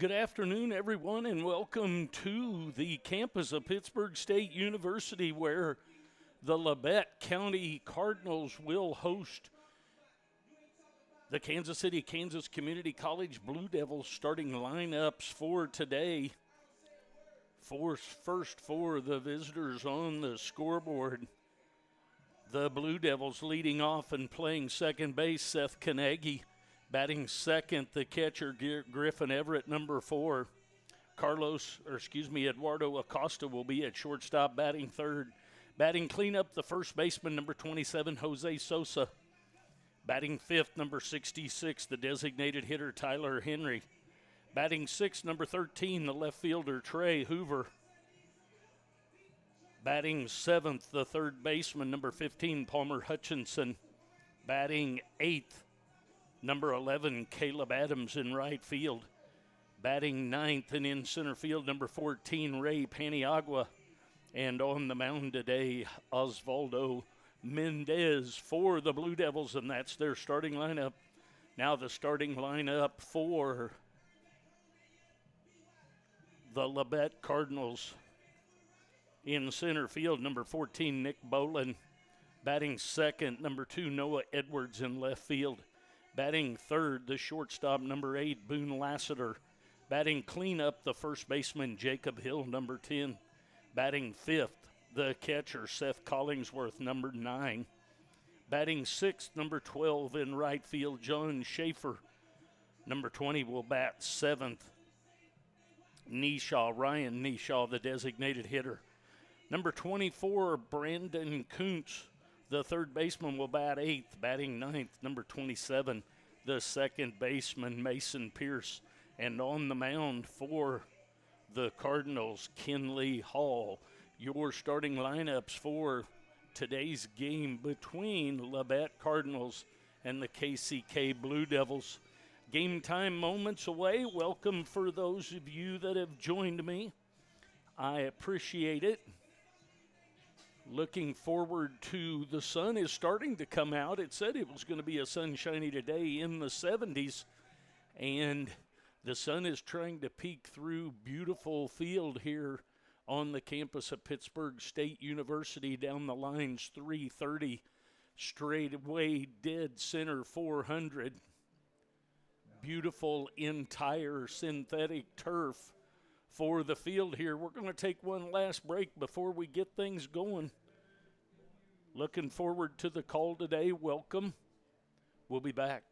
Good afternoon, everyone, and welcome to the campus of Pittsburgh State University, where the Labette County Cardinals will host the Kansas City, Kansas Community College Blue Devils. Starting lineups for today. First for the visitors on the scoreboard. The Blue Devils leading off and playing second base, Seth Kanagi. Batting second, the catcher, Griffin Everett, number 4. Eduardo Acosta will be at shortstop, batting third. Batting cleanup, the first baseman, number 27, Jose Sosa. Batting fifth, number 66, the designated hitter, Tyler Henry. Batting sixth, number 13, the left fielder, Trey Hoover. Batting seventh, the third baseman, number 15, Palmer Hutchinson. Batting eighth, number 11, Caleb Adams in right field. Batting ninth and in center field, number 14, Ray Paniagua. And on the mound today, Osvaldo Mendez for the Blue Devils, and that's their starting lineup. Now the starting lineup for the Labette Cardinals. In center field, number 14, Nick Bolin. Batting second, number 2, Noah Edwards in left field. Batting third, the shortstop, number 8, Boone Lassiter. Batting cleanup, the first baseman, Jacob Hill, number 10. Batting fifth, the catcher, Seth Collingsworth, number 9. Batting sixth, number 12 in right field, John Schaefer. Number 20 will bat seventh, Ryan Neshaw, the designated hitter. Number 24, Brandon Kuntz, the third baseman, will bat eighth. Batting ninth, number 27, the second baseman, Mason Pierce. And on the mound for the Cardinals, Kenley Hall. Your starting lineups for today's game between Labette Cardinals and the KCK Blue Devils. Game time moments away. Welcome for those of you that have joined me. I appreciate it. Looking forward to, the sun is starting to come out. It said it was going to be a sunshiny today in the 70s, and the sun is trying to peek through beautiful field here on the campus of Pittsburgh State University. Down the lines, 330, straightaway, dead center, 400. Beautiful entire synthetic turf for the field here. We're going to take one last break before we get things going. Looking forward to the call today. Welcome. We'll be back.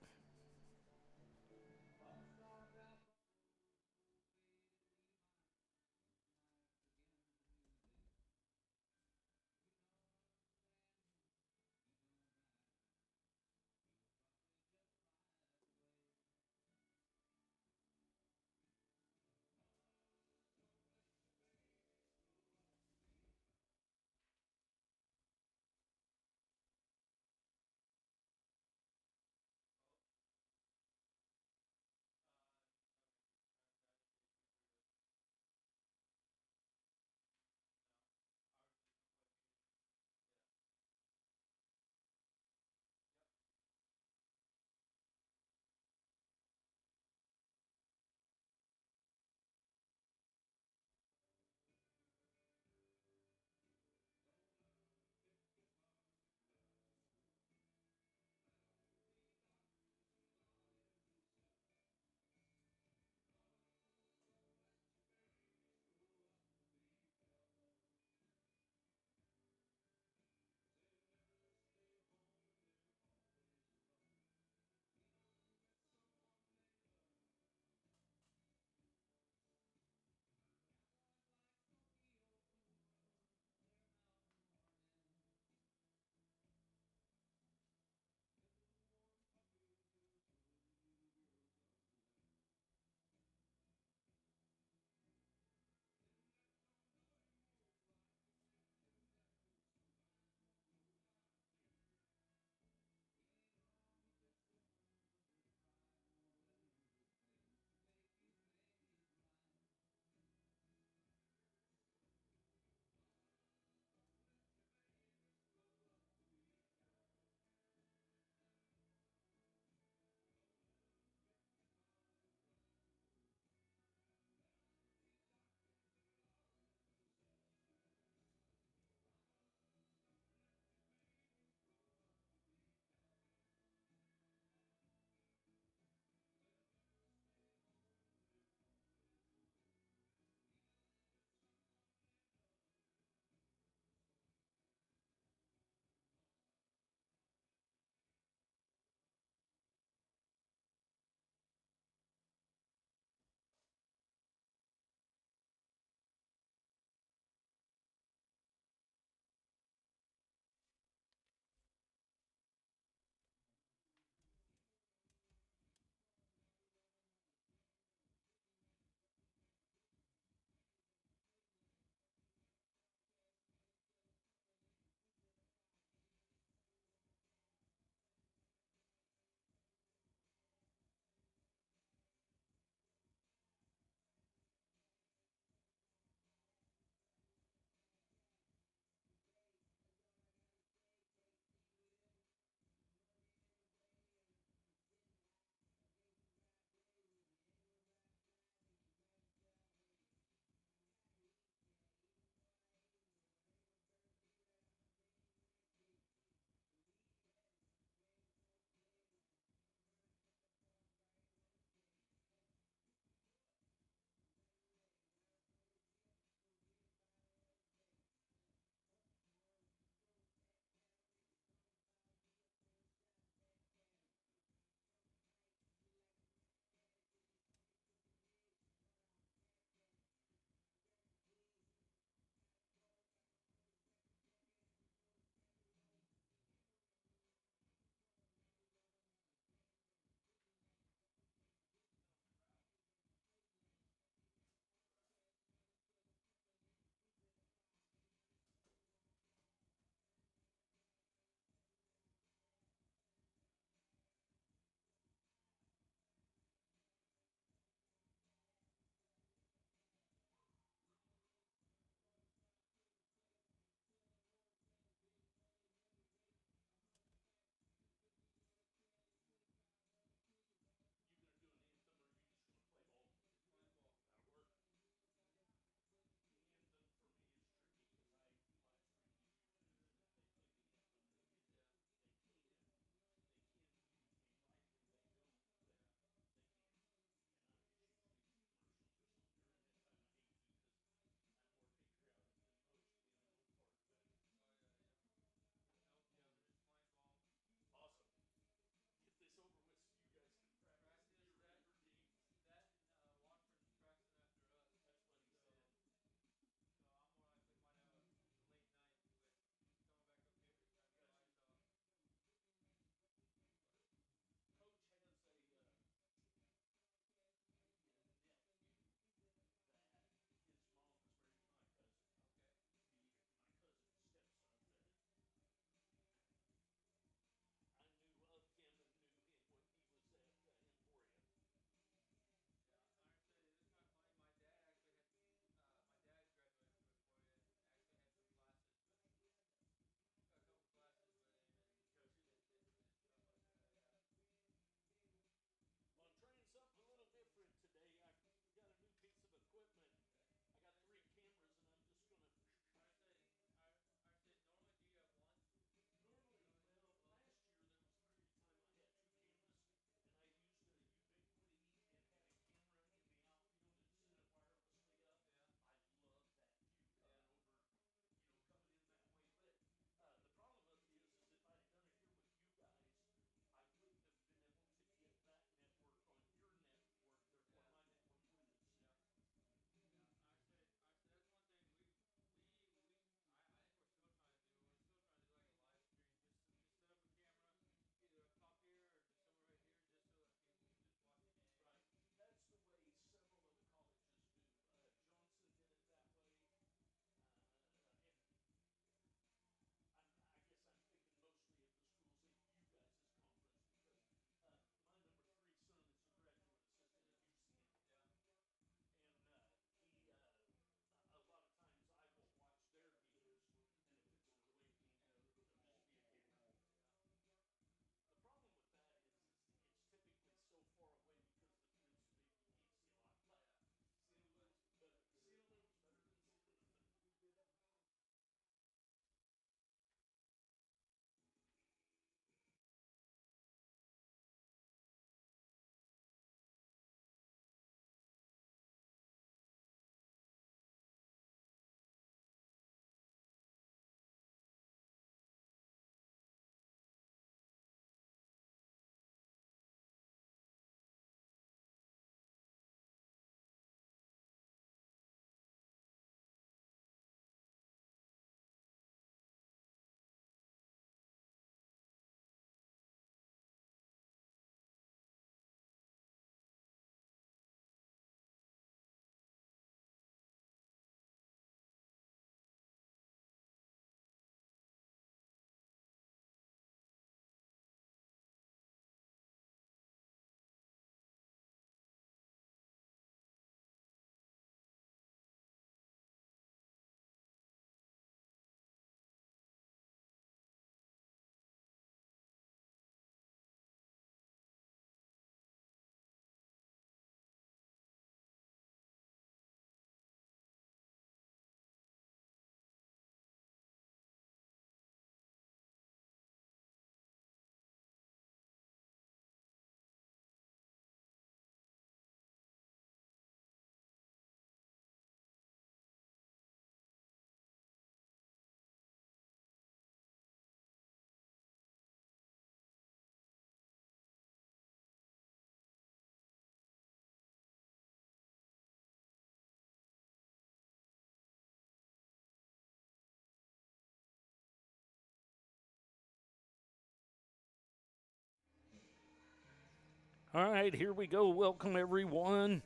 All right, here we go. Welcome, everyone.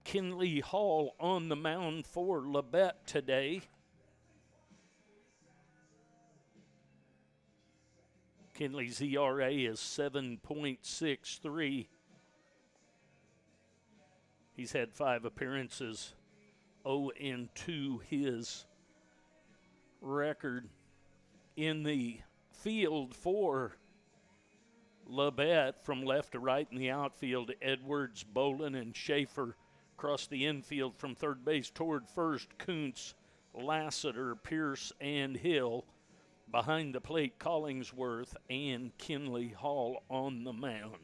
Kinley Hall on the mound for Labette today. Kinley's ERA is 7.63. He's had 5 appearances, 0-2 his record. In the field for Labette, from left to right in the outfield, Edwards, Bolin, and Schaefer. Across the infield from third base toward first, Kuntz, Lassiter, Pierce, and Hill. Behind the plate, Collingsworth and Kinley Hall on the mound.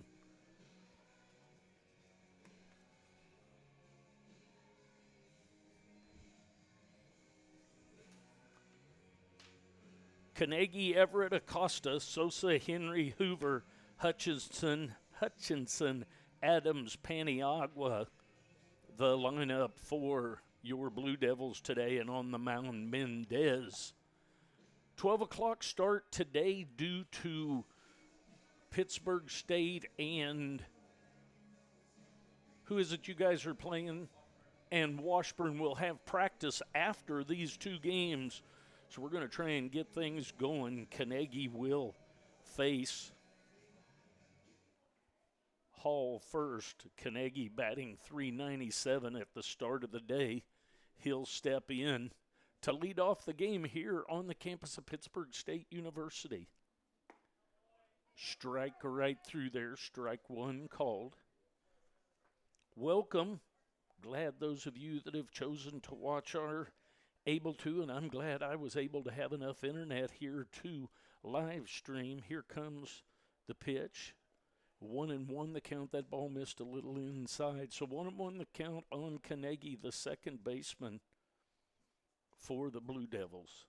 Carnegie, Everett, Acosta, Sosa, Henry, Hoover, Hutchinson, Adams, Paniagua. The lineup for your Blue Devils today, and on the mound, Mendez. 12 o'clock start today due to Pittsburgh State and who is it you guys are playing? And Washburn will have practice after these 2 games. So we're going to try and get things going. Carnegie will face Hall first. Carnegie batting .397 at the start of the day. He'll step in to lead off the game here on the campus of Pittsburgh State University. Strike right through there. Strike 1 called. Welcome. Glad those of you that have chosen to watch are able to, and I'm glad I was able to have enough internet here to live stream. Here comes the pitch. 1-1 the count. That ball missed a little inside. So 1-1 the count on Carnegie, the second baseman for the Blue Devils.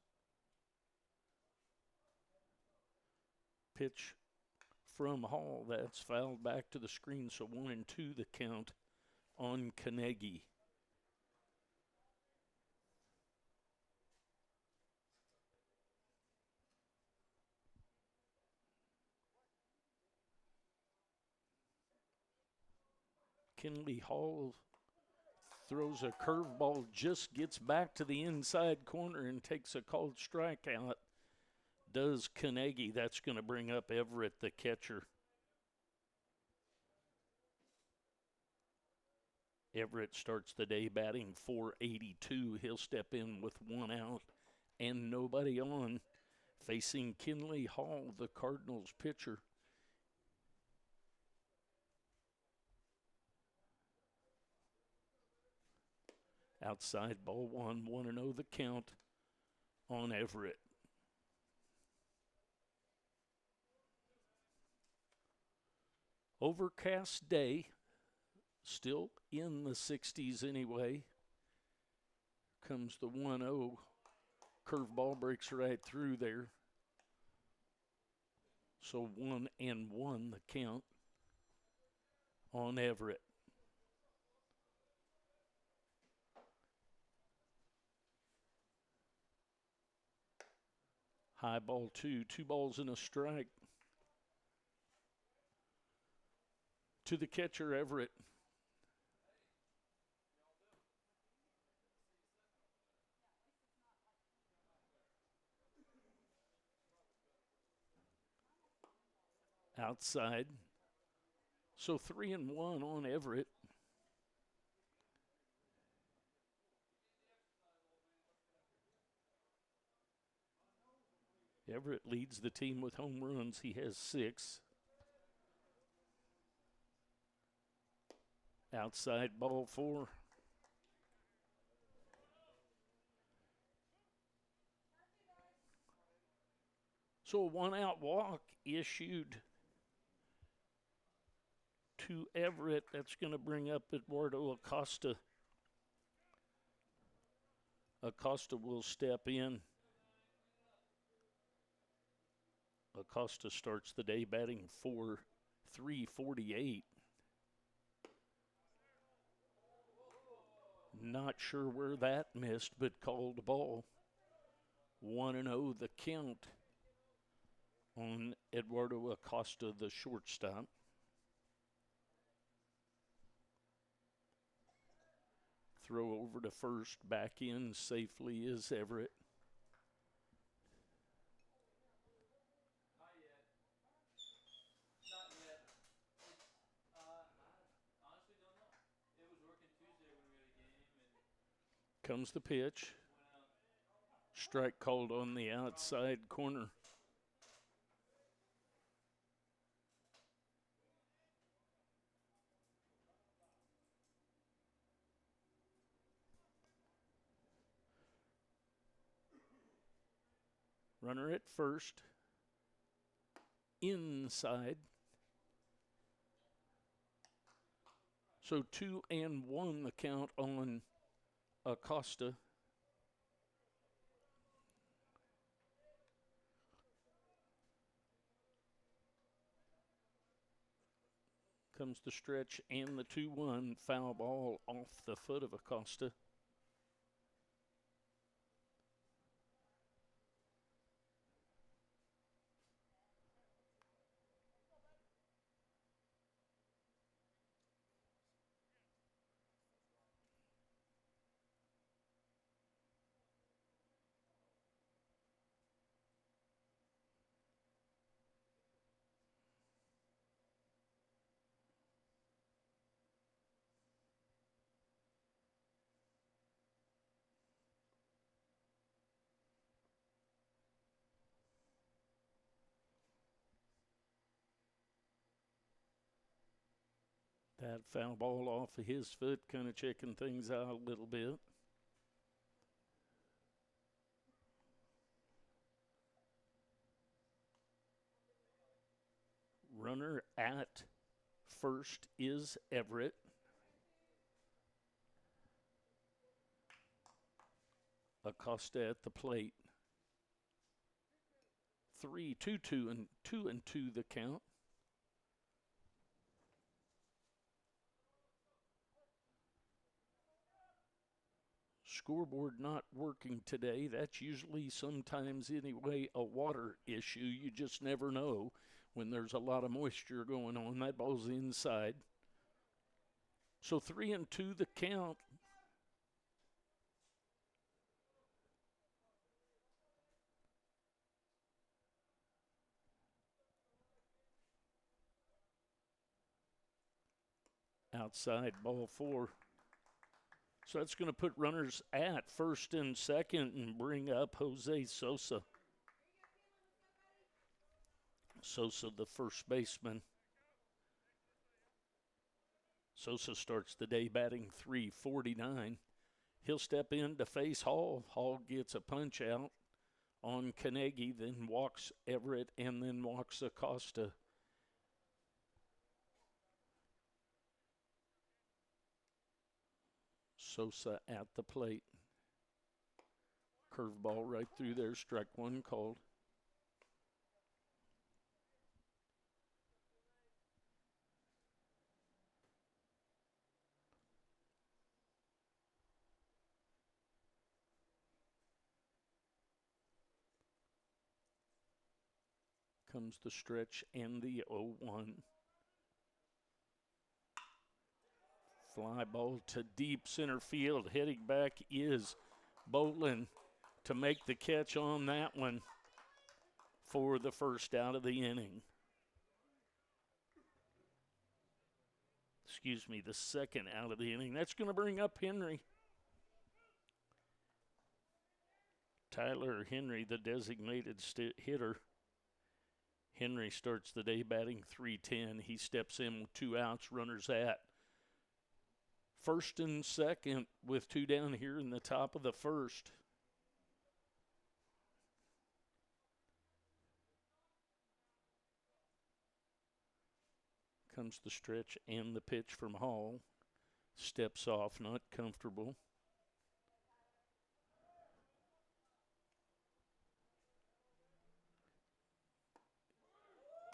Pitch from Hall. That's fouled back to the screen. So 1-2 the count on Carnegie. Kinley Hall throws a curveball, just gets back to the inside corner and takes a called strikeout. Does Carnegie. That's going to bring up Everett, the catcher. Everett starts the day batting .482. He'll step in with 1 out and nobody on. Facing Kinley Hall, the Cardinals pitcher. Outside ball 1, 1-0 the count on Everett. Overcast day, still in the 60s anyway. Comes the 1-0. Curveball breaks right through there. So 1-1 the count on Everett. High ball 2, 2 balls and a strike. To the catcher, Everett. Outside. So 3-1 on Everett. Everett leads the team with home runs. He has 6. Outside ball 4. So a 1-out walk issued to Everett. That's going to bring up Eduardo Acosta. Acosta will step in. Acosta starts the day batting .348. Not sure where that missed, but called ball. 1-0 the count on Eduardo Acosta, the shortstop. Throw over to first, back in safely is Everett. Comes the pitch. Strike called on the outside corner. Runner at first. Inside. So 2-1 the count on Acosta. Comes the stretch and the 2-1 foul ball off the foot of Acosta. That foul ball off of his foot, kind of checking things out a little bit. Runner at first is Everett. Acosta at the plate. 3-2-2 and 2-2 the count. Scoreboard not working today. That's usually sometimes anyway a water issue. You just never know when there's a lot of moisture going on. That ball's inside. So 3-2 the count. Outside, ball 4. So that's going to put runners at first and second and bring up Jose Sosa. Sosa, the first baseman. Sosa starts the day batting .349. He'll step in to face Hall. Hall gets a punch out on Carnegie, then walks Everett, and then walks Acosta. Sosa at the plate. Curveball right through there, strike 1 called. Comes the stretch and the 0-1. Fly ball to deep center field. Heading back is Bolin to make the catch on that one for the first out of the inning. Excuse me, the second out of the inning. That's going to bring up Henry. Tyler Henry, the designated hitter. Henry starts the day batting .310. He steps in with 2 outs, runners at first and second with 2 down here in the top of the first. Comes the stretch and the pitch from Hall. Steps off, not comfortable.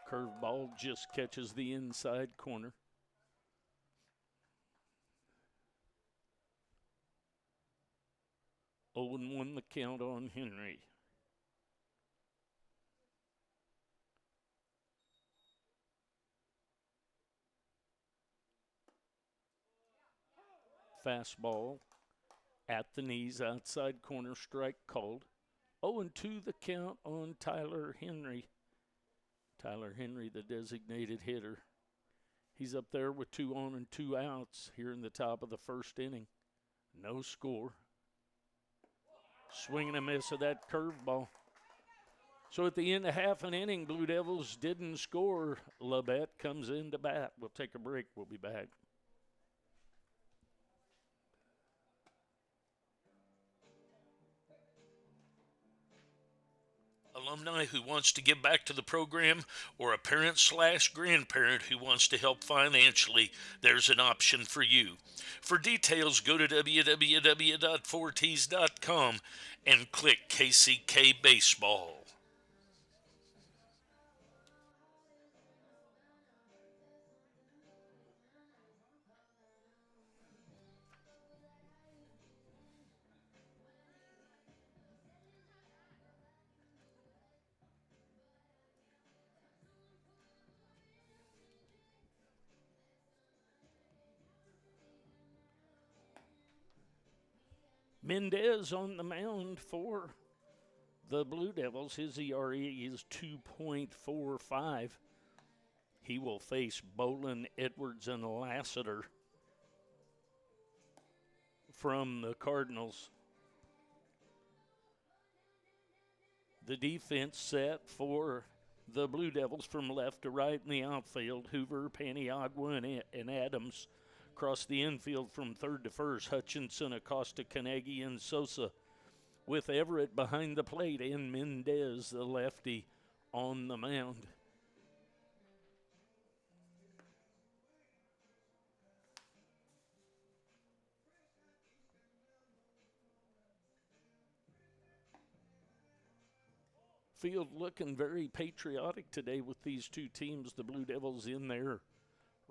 Curveball just catches the inside corner. 0-1 the count on Henry. Fastball at the knees, outside corner, strike called. 0-2 the count on Tyler Henry. Tyler Henry, the designated hitter. He's up there with 2 on and 2 outs here in the top of the first inning. No score. Swing and a miss of that curveball. So at the end of half an inning, Blue Devils didn't score. Labette comes in to bat. We'll take a break. We'll be back. Alumni who wants to give back to the program, or a parent/grandparent who wants to help financially, there's an option for you. For details, go to www.fortees.com and click KCK Baseball. Mendez on the mound for the Blue Devils. His ERA is 2.45. He will face Bolin, Edwards, and Lassiter from the Cardinals. The defense set for the Blue Devils from left to right in the outfield. Hoover, Paniagua, and Adams. Across the infield from third to first, Hutchinson, Acosta, Carnegie, and Sosa, with Everett behind the plate and Mendez, the lefty, on the mound. Field looking very patriotic today with these two teams, the Blue Devils in their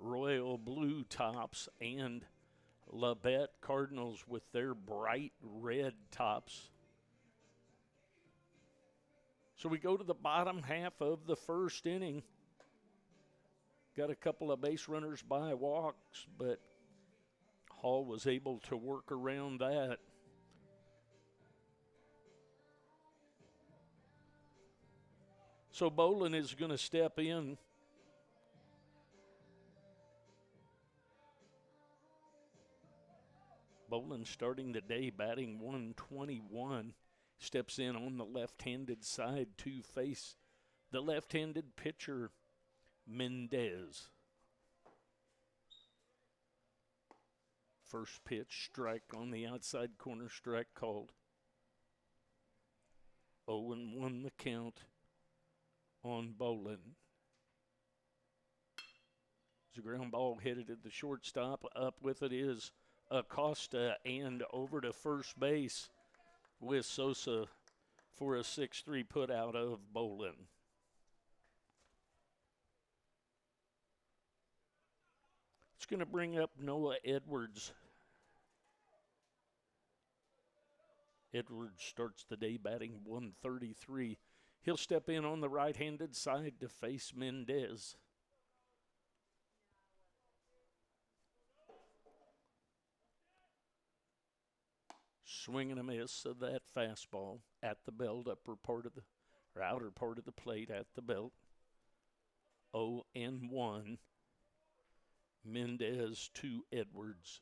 royal blue tops, and Labette Cardinals with their bright red tops. So we go to the bottom half of the first inning. Got a couple of base runners by walks, but Hall was able to work around that. So Bolin is going to step in. Bolin starting the day batting 121. Steps in on the left-handed side to face the left-handed pitcher, Mendez. First pitch, strike on the outside corner, strike called. 0-1 the count on Bolin. It's a ground ball headed at the shortstop. Up with it is Acosta, and over to first base with Sosa for a 6-3 put out of Bolin. It's going to bring up Noah Edwards. Edwards starts the day batting 133. He'll step in on the right-handed side to face Mendez. Swing and a miss of that fastball at the belt, outer part of the plate at the belt. 0-1. Mendez to Edwards.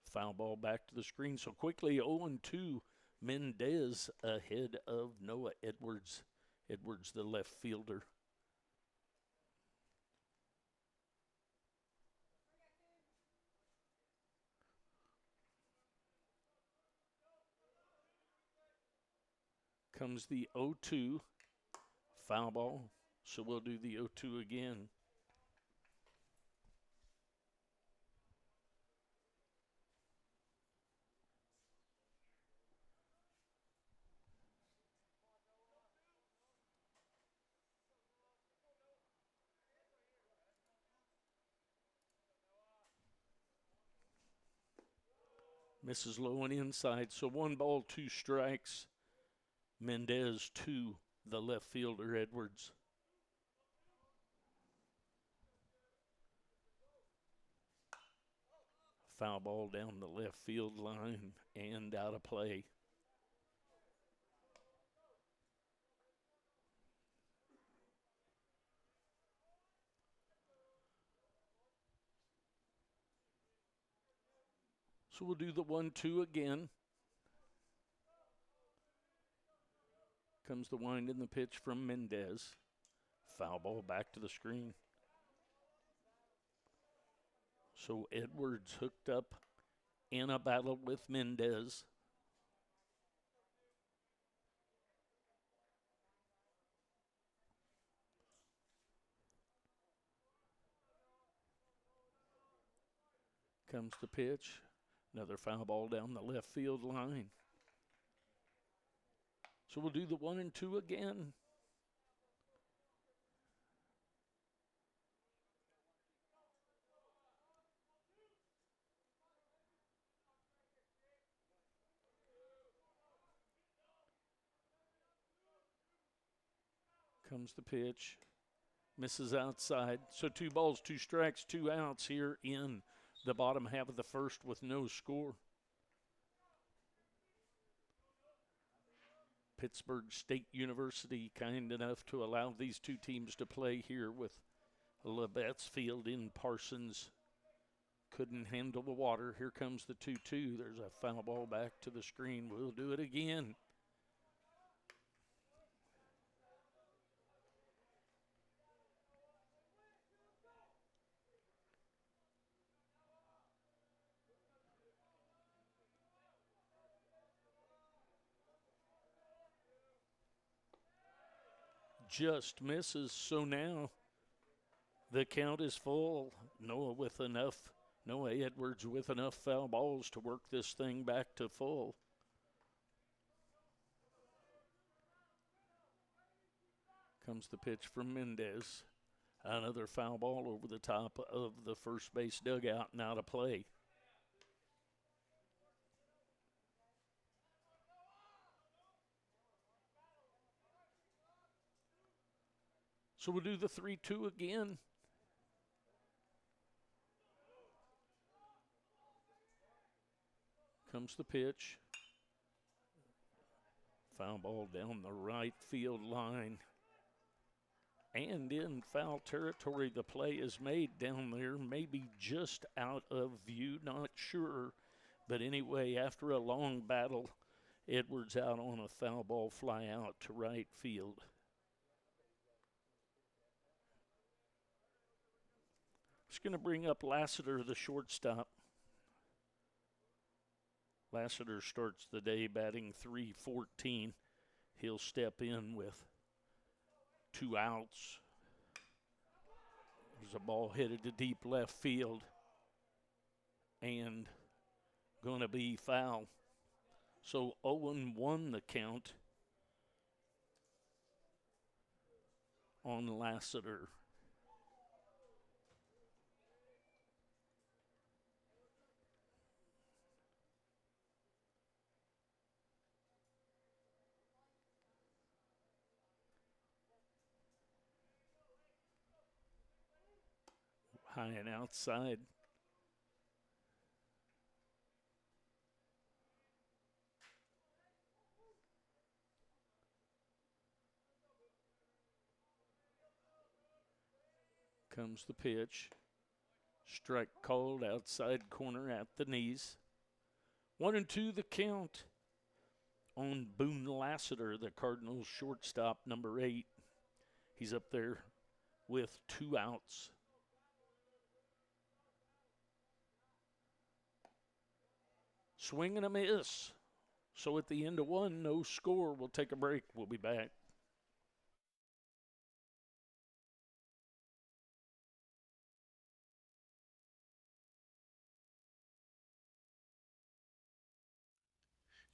Foul ball back to the screen. So quickly 0-2. Mendez ahead of Noah Edwards. Edwards, the left fielder. Comes the 0-2. Foul ball. So we'll do the 0-2 again. Misses low and inside. So 1 ball, 2 strikes. Mendez to the left fielder, Edwards. Foul ball down the left field line and out of play. So we'll do the 1-2 again. Comes the wind in the pitch from Mendez. Foul ball back to the screen. So Edwards hooked up in a battle with Mendez. Comes the pitch. Another foul ball down the left field line. So we'll do the 1-2 again. Comes the pitch. Misses outside. So 2 balls, 2 strikes, 2 outs here in the bottom half of the first with no score. Pittsburgh State University kind enough to allow these 2 teams to play here with Labette's field in Parsons. Couldn't handle the water. Here comes the 2-2. There's a foul ball back to the screen. We'll do it again. Just misses. So now the count is full. Noah Edwards with enough foul balls to work this thing back to full. Comes the pitch from Mendez. Another foul ball over the top of the first base dugout and out of play. So we'll do the 3-2 again. Comes the pitch. Foul ball down the right field line. And in foul territory, the play is made down there, maybe just out of view, not sure. But anyway, after a long battle, Edwards out on a foul ball fly out to right field. It's going to bring up Lassiter, the shortstop. Lassiter starts the day batting .314. He'll step in with 2 outs. There's a ball headed to deep left field and going to be foul. So 0-1 the count on Lassiter. High and outside. Comes the pitch. Strike called outside corner at the knees. 1-2 the count on Boone Lassiter, the Cardinals shortstop, number 8. He's up there with 2 outs. Swing and a miss. So at the end of 1, no score. We'll take a break. We'll be back.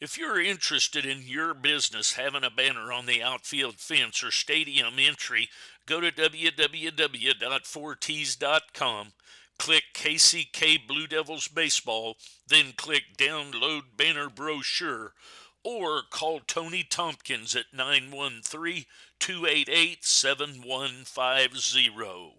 If you're interested in your business having a banner on the outfield fence or stadium entry, go to www.4ts.com, click KCK Blue Devils Baseball, then click Download Banner Brochure, or call Tony Tompkins at 913-288-7150.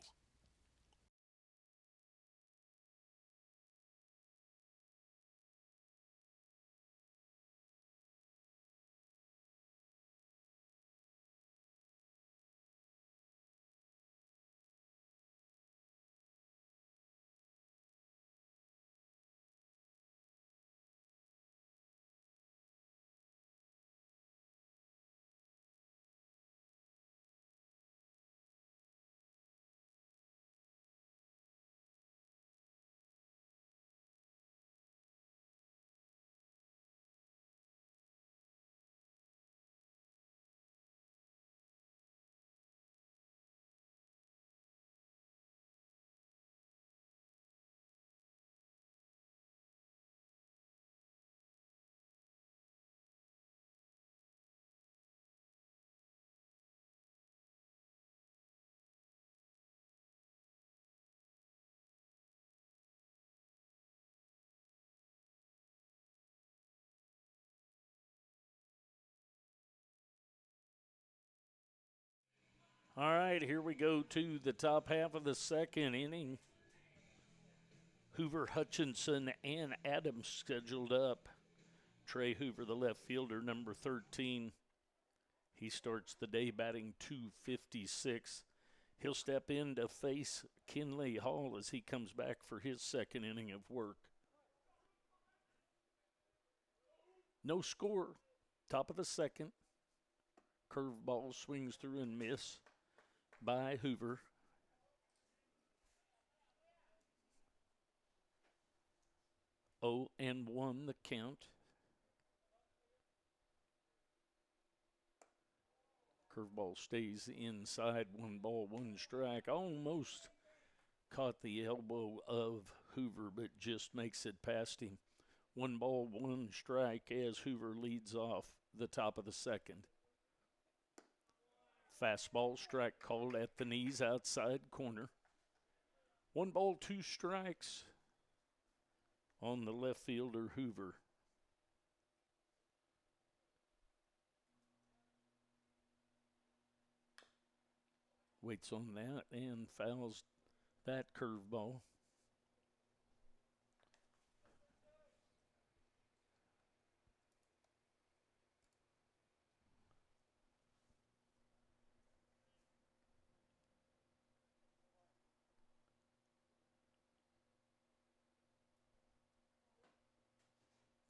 All right, here we go to the top half of the second inning. Hoover, Hutchinson, and Adams scheduled up. Trey Hoover, the left fielder, number 13. He starts the day batting .256. He'll step in to face Kinley Hall as he comes back for his second inning of work. No score. Top of the second. Curveball swings through and miss by Hoover. Oh and 1 the count. Curveball stays inside. 1 ball, 1 strike. Almost caught the elbow of Hoover, but just makes it past him. 1 ball, 1 strike as Hoover leads off the top of the second. Fastball strike called at the knees outside corner. 1 ball, 2 strikes on the left fielder Hoover. Waits on that and fouls that curveball.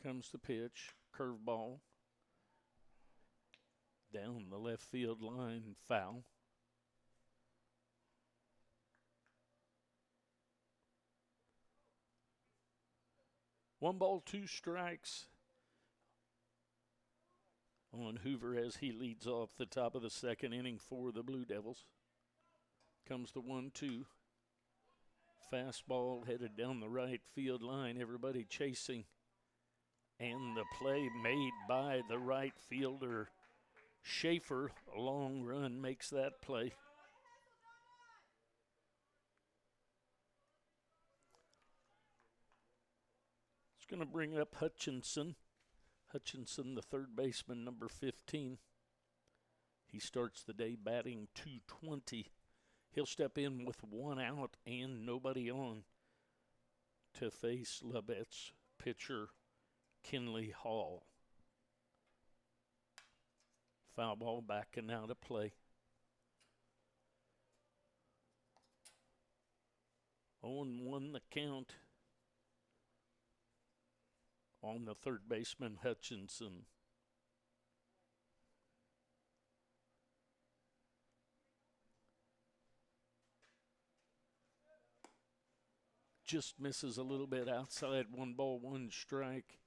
Comes the pitch, curveball. Down the left field line, foul. One ball, 2 strikes on Hoover as he leads off the top of the second inning for the Blue Devils. Comes the 1-2. Fastball headed down the right field line. Everybody chasing. And the play made by the right fielder, Schaefer. A long run makes that play. It's going to bring up Hutchinson. Hutchinson, the third baseman, number 15. He starts the day batting .220. He'll step in with 1 out and nobody on to face Labette's pitcher, Kinley Hall. Foul ball backing out of play. 0-1 the count on the third baseman, Hutchinson. Just misses a little bit outside. 1 ball, 1 strike.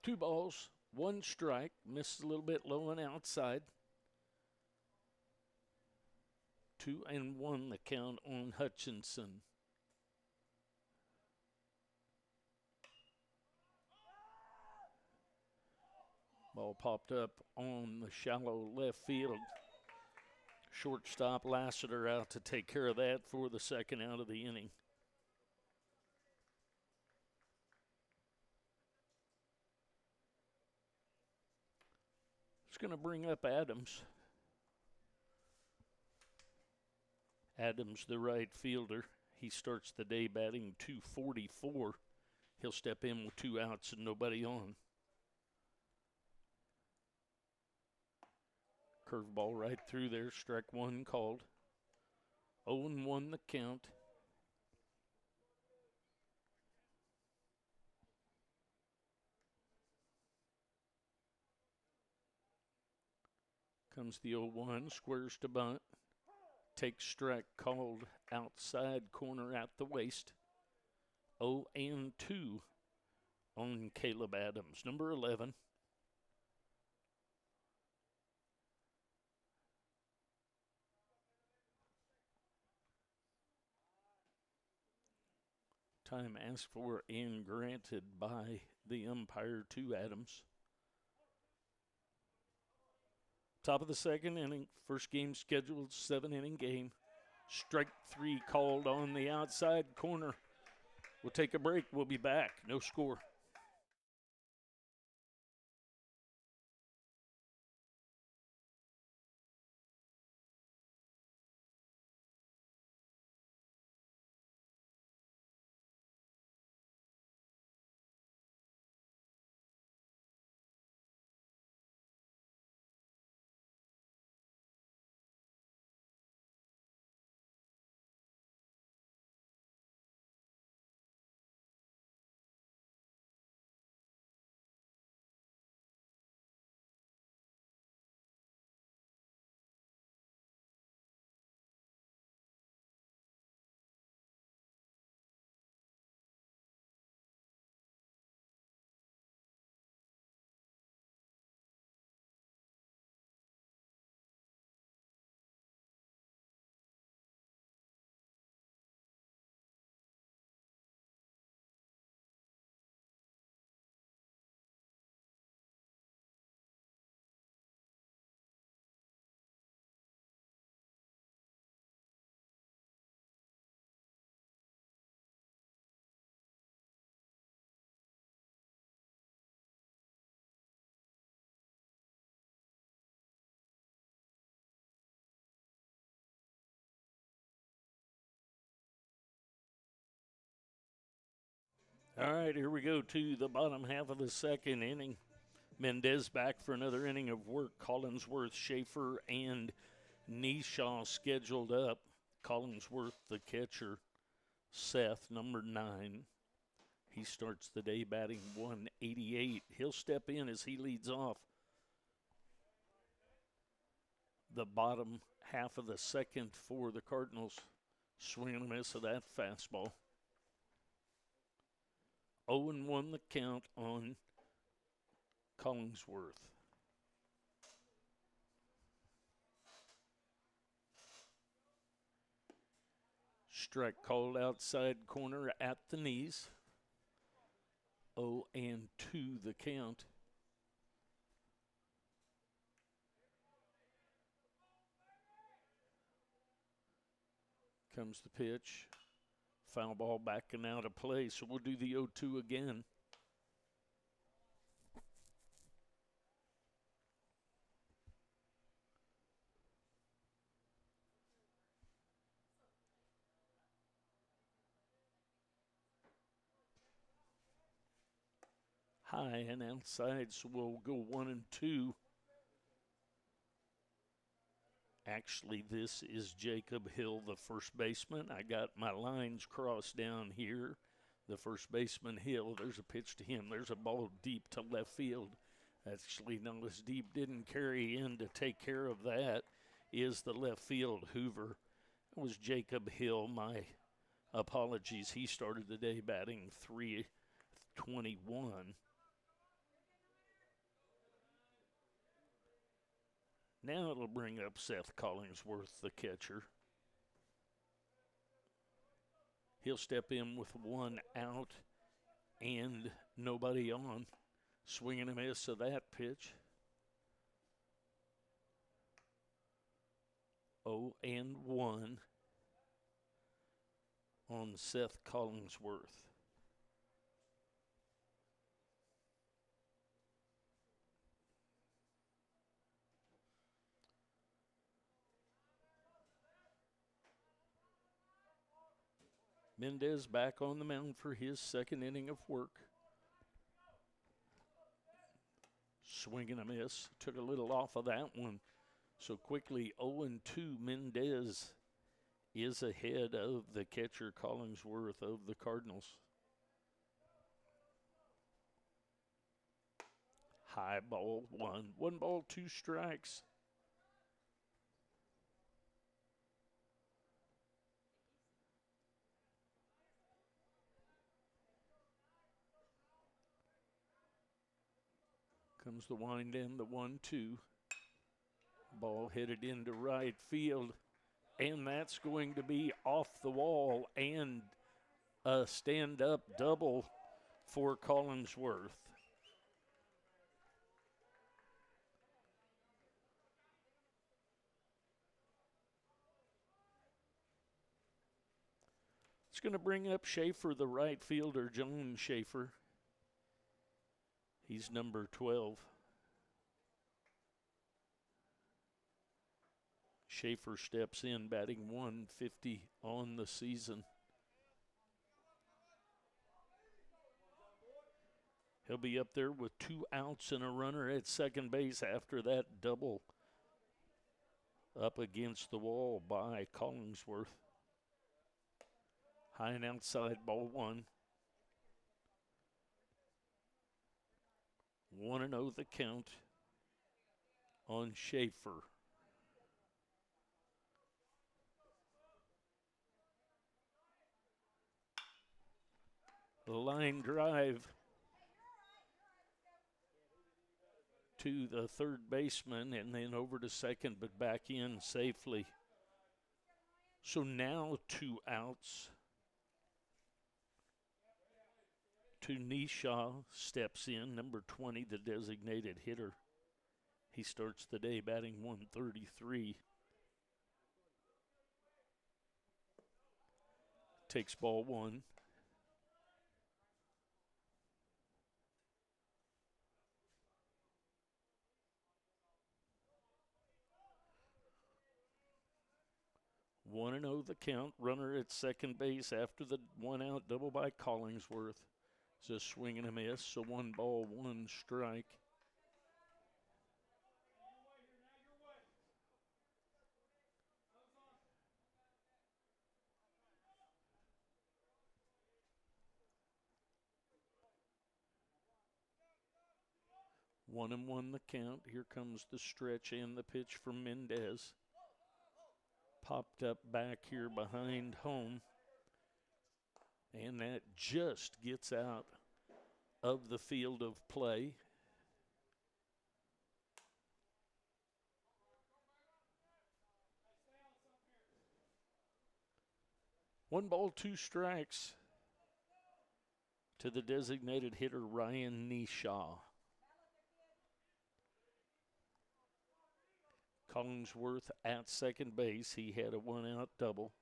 Two balls, 1 strike. Missed a little bit low and outside. 2-1 the count on Hutchinson. Ball popped up on the shallow left field. Shortstop Lassiter out to take care of that for the second out of the inning. It's going to bring up Adams. Adams, the right fielder. He starts the day batting .244. He'll step in with 2 outs and nobody on. Curveball right through there. Strike 1 called. 0-1 the count. Comes the 0-1. Squares to bunt. Takes strike called outside corner at the waist. 0-2 on Caleb Adams, number 11. Time asked for and granted by the umpire to Adams. Top of the second inning. First game scheduled 7-inning game. Strike 3 called on the outside corner. We'll take a break. We'll be back. No score. All right, here we go to the bottom half of the second inning. Mendez back for another inning of work. Collinsworth, Schaefer, and Neshaw scheduled up. Collinsworth, the catcher. Seth, number 9. He starts the day batting 188. He'll step in as he leads off the bottom half of the second for the Cardinals. Swing and a miss of that fastball. 0-1 the count on Collinsworth. Strike called outside corner at the knees. 0-2 the count. Comes the pitch. Foul ball backing out of play, so we'll do the 0-2 again. High and outside, so we'll go 1-2. Actually, this is Jacob Hill, the first baseman. I got my lines crossed down here. The first baseman, Hill, there's a pitch to him. There's a ball deep to left field. Actually, not as deep, didn't carry in to take care of that, is the left field Hoover. It was Jacob Hill, my apologies. He started the day batting .321. Now it'll bring up Seth Collinsworth, the catcher. He'll step in with 1 out and nobody on. Swing and a miss of that pitch. 0-1 on Seth Collinsworth. Mendez back on the mound for his second inning of work. Swing and a miss. Took a little off of that one. So quickly 0-2. Mendez is ahead of the catcher Collinsworth of the Cardinals. High ball 1. 1 ball, 2 strikes. Comes the wind in, the 1-2. Ball headed into right field, and that's going to be off the wall and a stand-up double for Collinsworth. going to bring up Schaefer, the right fielder, John Schaefer. He's number 12. Schaefer steps in, batting 150 on the season. He'll be up there with 2 outs and a runner at second base after that double up against the wall by Collingsworth. High and outside, ball 1. 1-0 the count on Schaefer. The line drive to the third baseman and then over to second, but back in safely. So now 2 outs. Nisha steps in, number 20, the designated hitter. He starts the day batting 133. Takes ball 1. One and 0 the count. Runner at second base after the 1-out double by Collingsworth. It's a swing and a miss, so 1 ball, 1 strike. One and 1 the count. Here comes the stretch and the pitch from Mendez. Popped up back here behind home. And that just gets out of the field of play. One ball, 2 strikes to the designated hitter, Ryan Nisha. Collingsworth at second base. He had a 1-out double.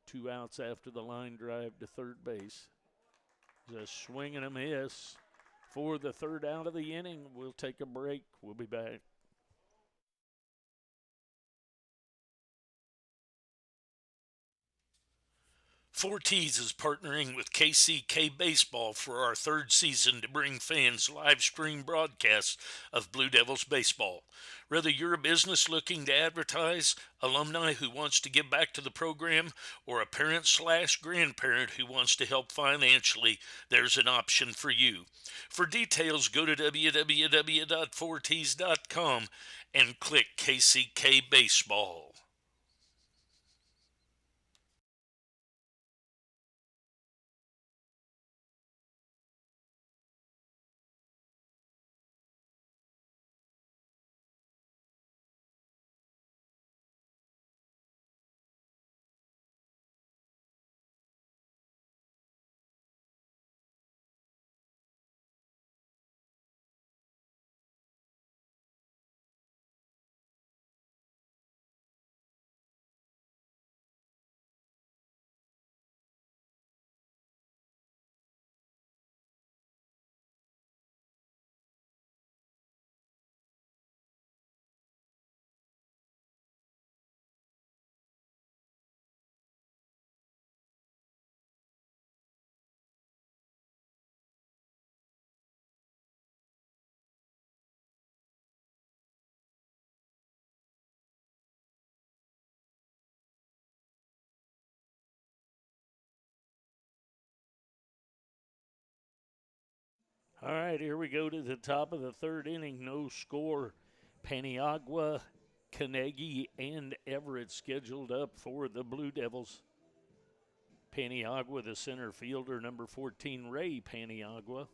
2 outs after the line drive to third base. A swing and a miss for the 3rd out of the inning. We'll take a break. We'll be back. Four T's is partnering with KCK Baseball for our 3rd season to bring fans live stream broadcasts of Blue Devils baseball. Whether you're a business looking to advertise, alumni who wants to give back to the program, or a parent/grandparent who wants to help financially, there's an option for you. For details, go to www.4ts.com and click KCK Baseball. All right, here we go to the top of the 3rd inning. No score. Paniagua, Carnegie, and Everett scheduled up for the Blue Devils. Paniagua, the center fielder, number 14, Ray Paniagua.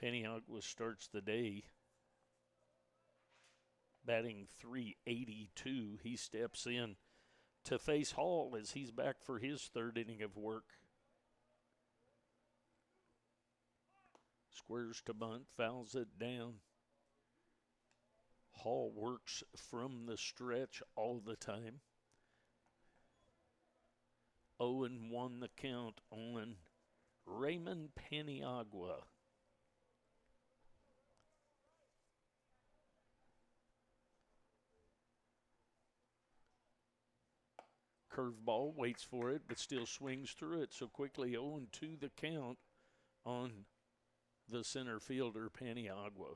Paniagua starts the day batting .382. He steps in to face Hall as he's back for his 3rd inning of work. Squares to bunt, fouls it down. Hall works from the stretch all the time. 0-1 the count on Raymond Paniagua. Curveball, waits for it, but still swings through it. So quickly 0-2 the count on the center fielder, Paniagua.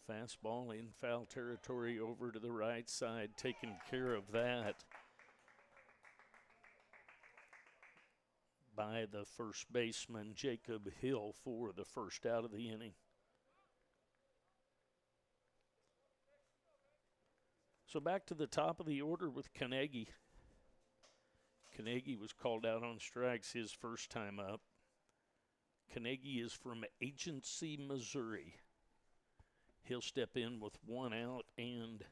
Fastball in foul territory over to the right side, taking care of that by the first baseman, Jacob Hill, for the first out of the inning. So back to the top of the order with Carnegie. Carnegie was called out on strikes his first time up. Carnegie is from Agency, Missouri. He'll step in with 1 out and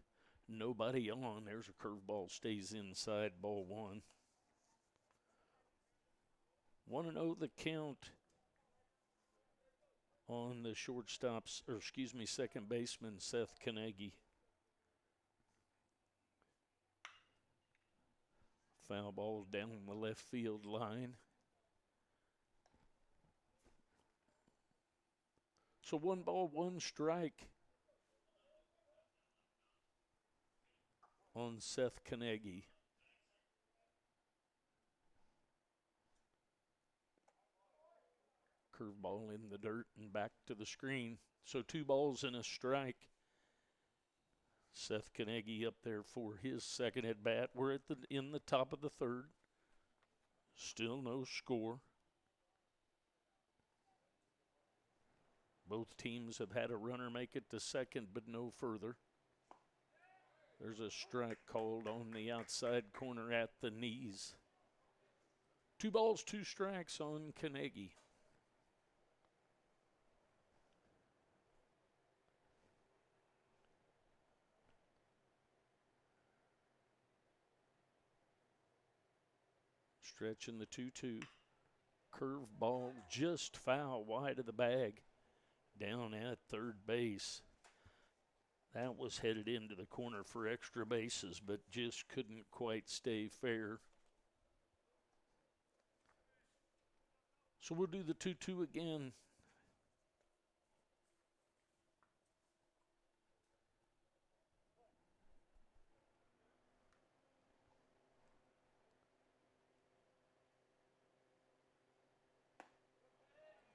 nobody on. There's a curveball, stays inside, ball 1. 1-0 the count on the second baseman, Seth Carnegie. Foul ball down the left field line. So 1 ball, 1 strike on Seth Carnegie. Curveball in the dirt and back to the screen. So 2 balls and a strike. Seth Carnegie up there for his second at bat. We're in the top of the third. Still no score. Both teams have had a runner make it to second, but no further. There's a strike called on the outside corner at the knees. 2 balls, 2 strikes on Carnegie. Stretching the 2-2. Curveball just foul wide of the bag. Down at third base. That was headed into the corner for extra bases, but just couldn't quite stay fair. So we'll do the 2-2 again.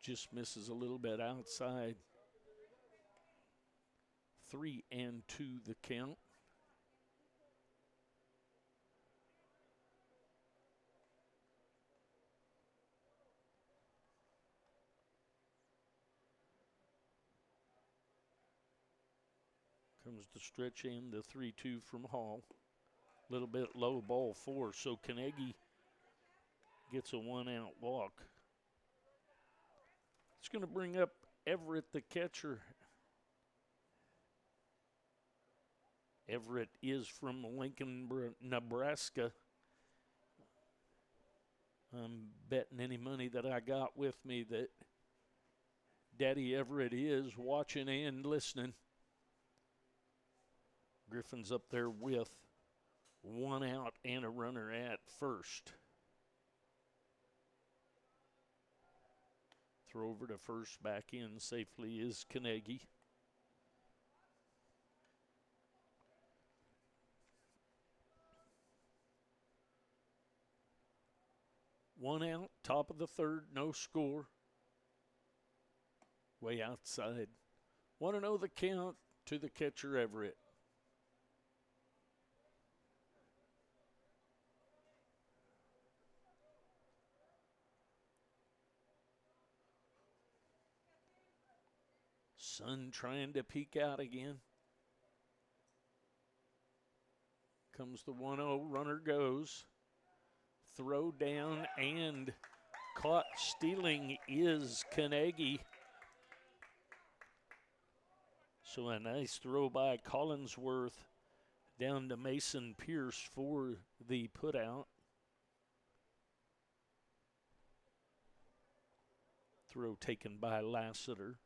Just misses a little bit outside. 3-2 the count. Comes the stretch in, the 3-2 from Hall. Little bit low, ball 4, so Carnegie gets a 1 out walk. It's going to bring up Everett, the catcher. Everett is from Lincoln, Nebraska. I'm betting any money that I got with me that Daddy Everett is watching and listening. Griffin's up there with 1 out and a runner at first. Throw over to first, back in safely is Carnegie. One out, top of the third, no score. Way outside. 1-0 the count to the catcher Everett. Sun trying to peek out again. Comes the 1-0, runner goes. Throw down and caught stealing is Carnegie. So a nice throw by Collinsworth down to Mason Pierce for the putout. Throw taken by Lassiter.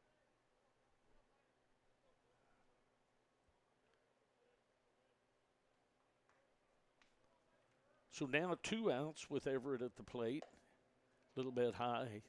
So now 2 outs with Everett at the plate. A little bit high.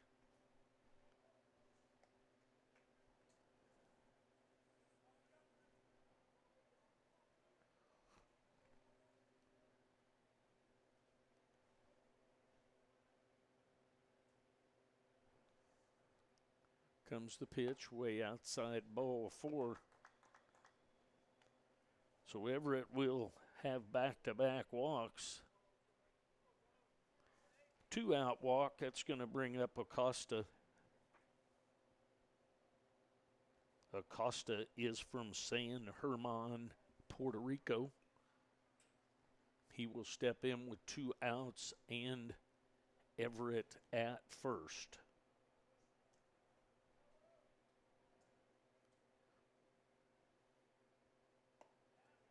Comes the pitch, way outside, ball 4. So Everett will have back-to-back walks. 2 out walk, that's going to bring up Acosta. Acosta is from San German, Puerto Rico. He will step in with 2 outs and Everett at first.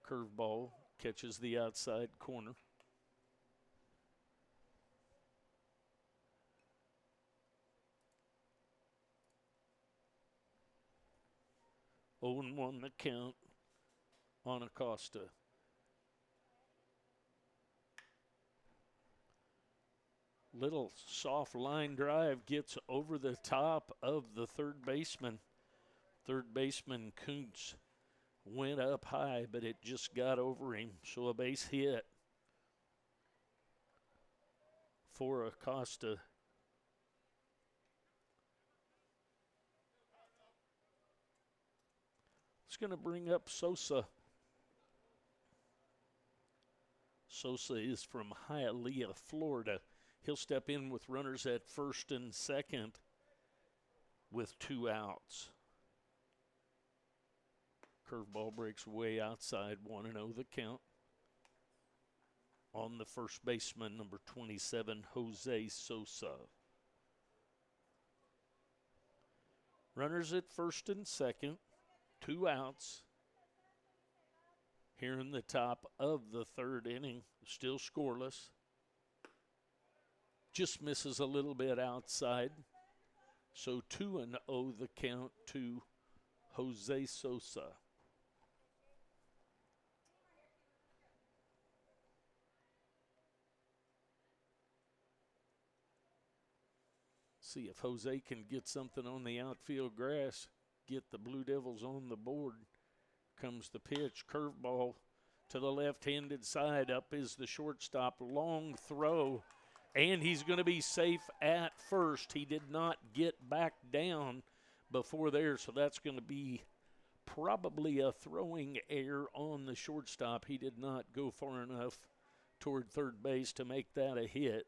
Curveball catches the outside corner. Oh, and 1 the count on Acosta. Little soft line drive gets over the top of the third baseman. Third baseman Kuntz went up high, but it just got over him. So a base hit for Acosta. It's going to bring up Sosa. Sosa is from Hialeah, Florida. He'll step in with runners at first and second with 2 outs. Curveball breaks way outside, 1-0 the count. On the first baseman, number 27, Jose Sosa. Runners at first and second, 2 outs. Here in the top of the third inning, still scoreless. Just misses a little bit outside. So 2-0 the count to Jose Sosa. See if Jose can get something on the outfield grass, get the Blue Devils on the board. Comes the pitch, curveball to the left-handed side. Up is the shortstop, long throw, and he's going to be safe at first. He did not get back down before there, so that's going to be probably a throwing error on the shortstop. He did not go far enough toward third base to make that a hit.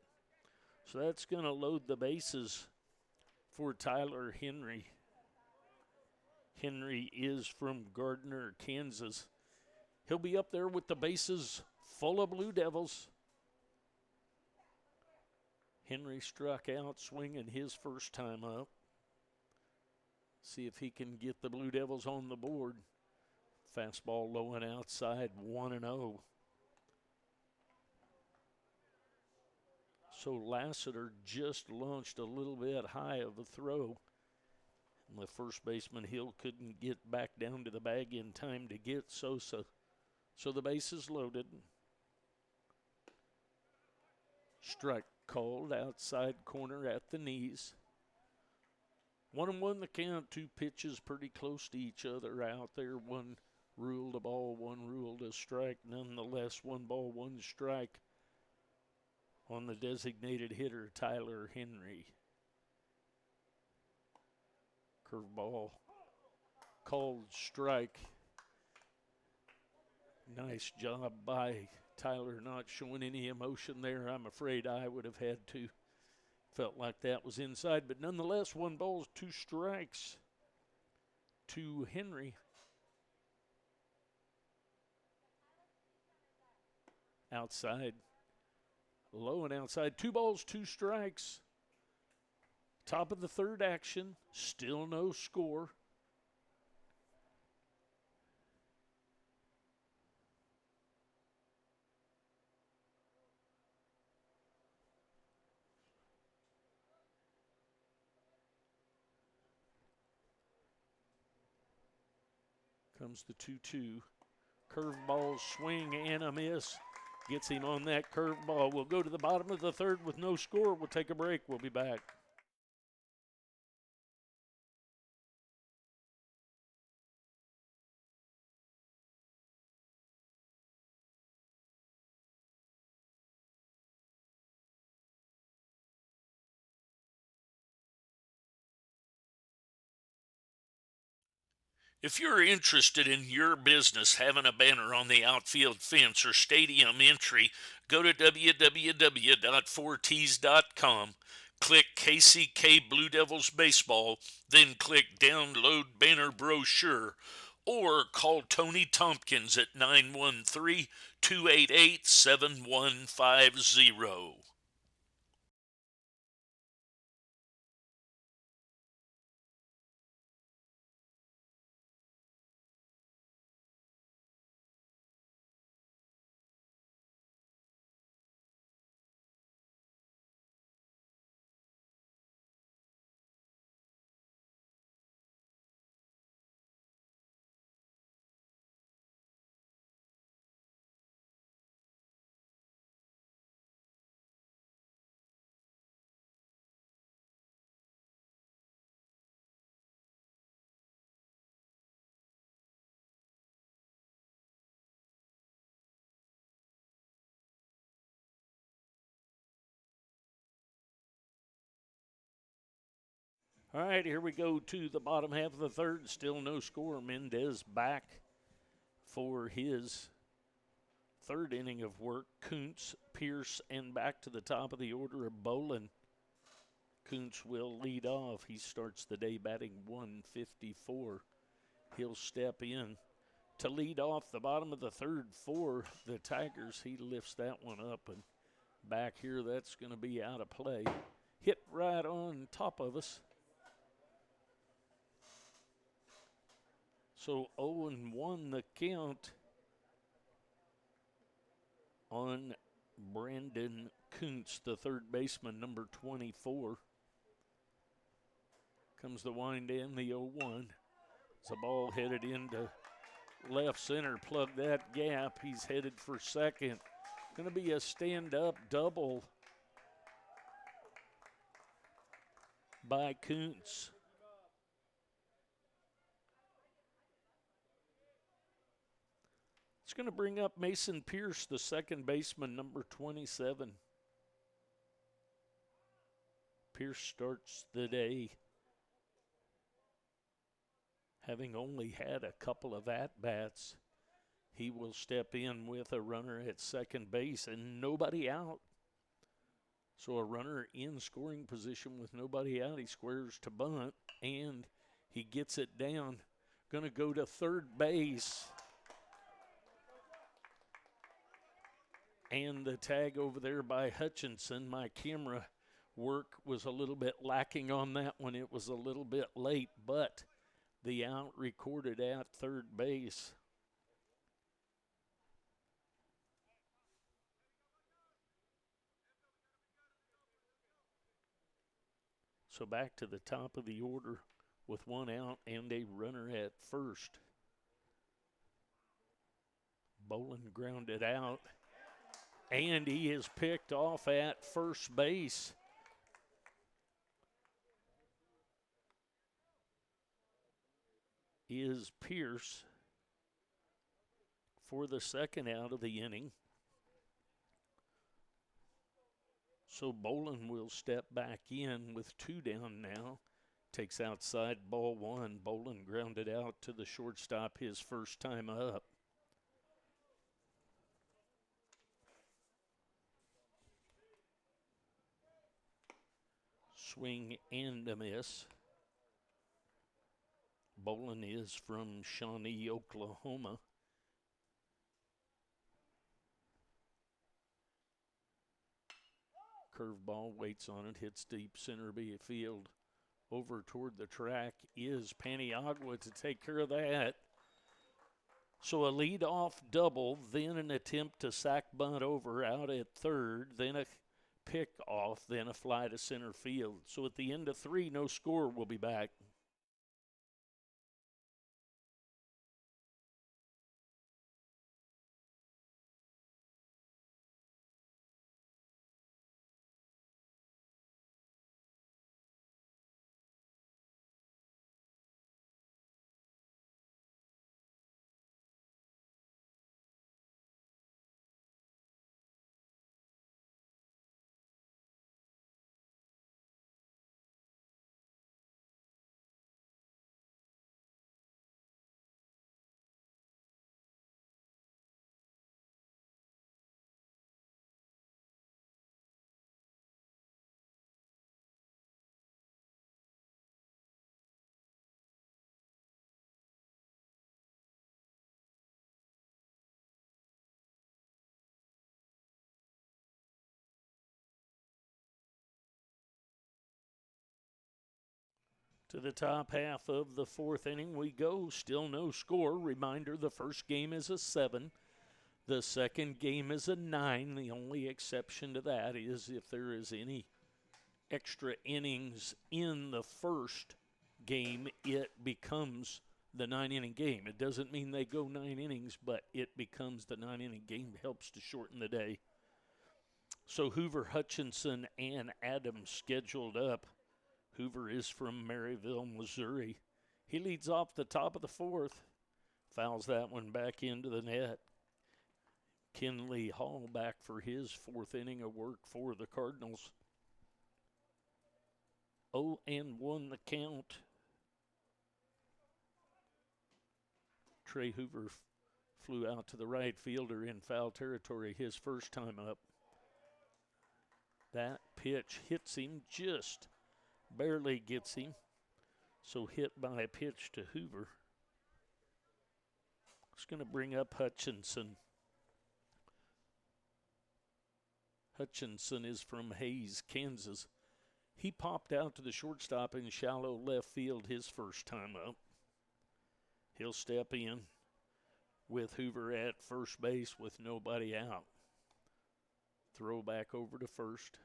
So that's going to load the bases for Tyler Henry. Henry is from Gardner, Kansas. He'll be up there with the bases full of Blue Devils. Henry struck out swinging his first time up. See if he can get the Blue Devils on the board. Fastball low and outside, 1-0. So Lassiter just launched a little bit high of a throw. And the first baseman, Hill, couldn't get back down to the bag in time to get Sosa. So the base is loaded. Strike called outside corner at the knees. 1-1 the count. 2 pitches pretty close to each other out there. 1 ruled a ball, 1 ruled a strike. Nonetheless, 1 ball, 1 strike on the designated hitter, Tyler Henry. Curveball called strike. Nice job by Tyler, not showing any emotion there. I'm afraid I would have had to. Felt like that was inside, but nonetheless, 1 ball, 2 strikes to Henry. Outside. Low and outside. 2 balls, 2 strikes. Top of the third action. Still no score. comes the 2-2. Curveball, swing, and a miss. Gets him on that curveball. We'll go to the bottom of the third with no score. We'll take a break. We'll be back. If you're interested in your business having a banner on the outfield fence or stadium entry, go to www.4ts.com, click KCK Blue Devils Baseball, then click Download Banner Brochure, or call Tony Tompkins at 913-288-7150. All right, here we go to the bottom half of the third. Still no score. Mendez back for his third inning of work. Kuntz, Pierce, and back to the top of the order of Bolin. Kuntz will lead off. He starts the day batting 154. He'll step in to lead off the bottom of the third for the Tigers. He lifts that one up, and back here, that's going to be out of play. Hit right on top of us. So 0-1 the count on Brandon Kuntz, the third baseman, number 24. Comes the wind in, the 0-1. It's a ball headed into left center. Plug that gap. He's headed for second. Going to be a stand-up double by Kuntz. It's going to bring up Mason Pierce, the second baseman, number 27. Pierce starts the day having only had a couple of at-bats. He will step in with a runner at second base and nobody out. So a runner in scoring position with nobody out. He squares to bunt, and he gets it down. Going to go to third base. And the tag over there by Hutchinson. My camera work was a little bit lacking on that one. It was a little bit late, but the out recorded at third base. So back to the top of the order with one out and a runner at first. Bolin grounded out, and he is picked off at first base. Is Pierce for the second out of the inning. So Bolin will step back in with two down now. Takes outside ball one. Bolin grounded out to the shortstop his first time up. Swing and a miss. Bolin is from Shawnee, Oklahoma. Curveball waits on it, hits deep center field. Over toward the track is Paniagua to take care of that. So a lead-off double, then an attempt to sack bunt over out at third, then a pick off, then a fly to center field. So at the end of three, no score. We'll be back. To the top half of the fourth inning we go. Still no score. Reminder, the first game is a 7. The second game is a 9. The only exception to that is if there is any extra innings in the first game, it becomes the 9-inning game. It doesn't mean they go 9 innings, but it becomes the 9-inning game. Helps to shorten the day. So Hoover, Hutchinson, and Adams scheduled up. Hoover is from Maryville, Missouri. He leads off the top of the fourth. Fouls that one back into the net. Kenley Hall back for his fourth inning of work for the Cardinals. 0-1 the count. Trey Hoover flew out to the right fielder in foul territory his first time up. That pitch hits him, just barely gets him. So hit by a pitch to Hoover. It's going to bring up Hutchinson. Hutchinson is from Hayes, Kansas. He popped out to the shortstop in shallow left field his first time up. He'll step in with Hoover at first base with nobody out. Throw back over to first.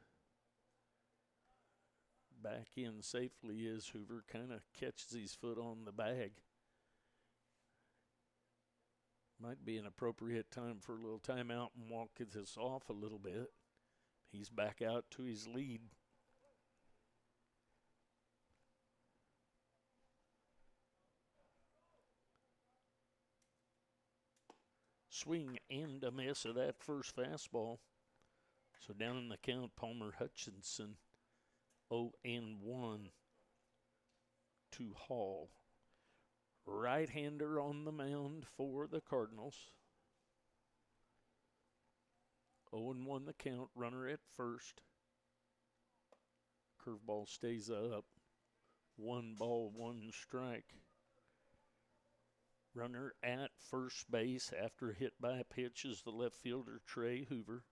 Back in safely as Hoover kind of catches his foot on the bag. Might be an appropriate time for a little timeout and walk this off a little bit. He's back out to his lead. Swing and a miss of that first fastball. So down in the count, Palmer Hutchinson 0-1 to Hall. Right-hander on the mound for the Cardinals. 0-1 the count, runner at first. Curveball stays up. 1 ball, 1 strike. Runner at first base after hit by a pitch is the left fielder, Trey Hoover.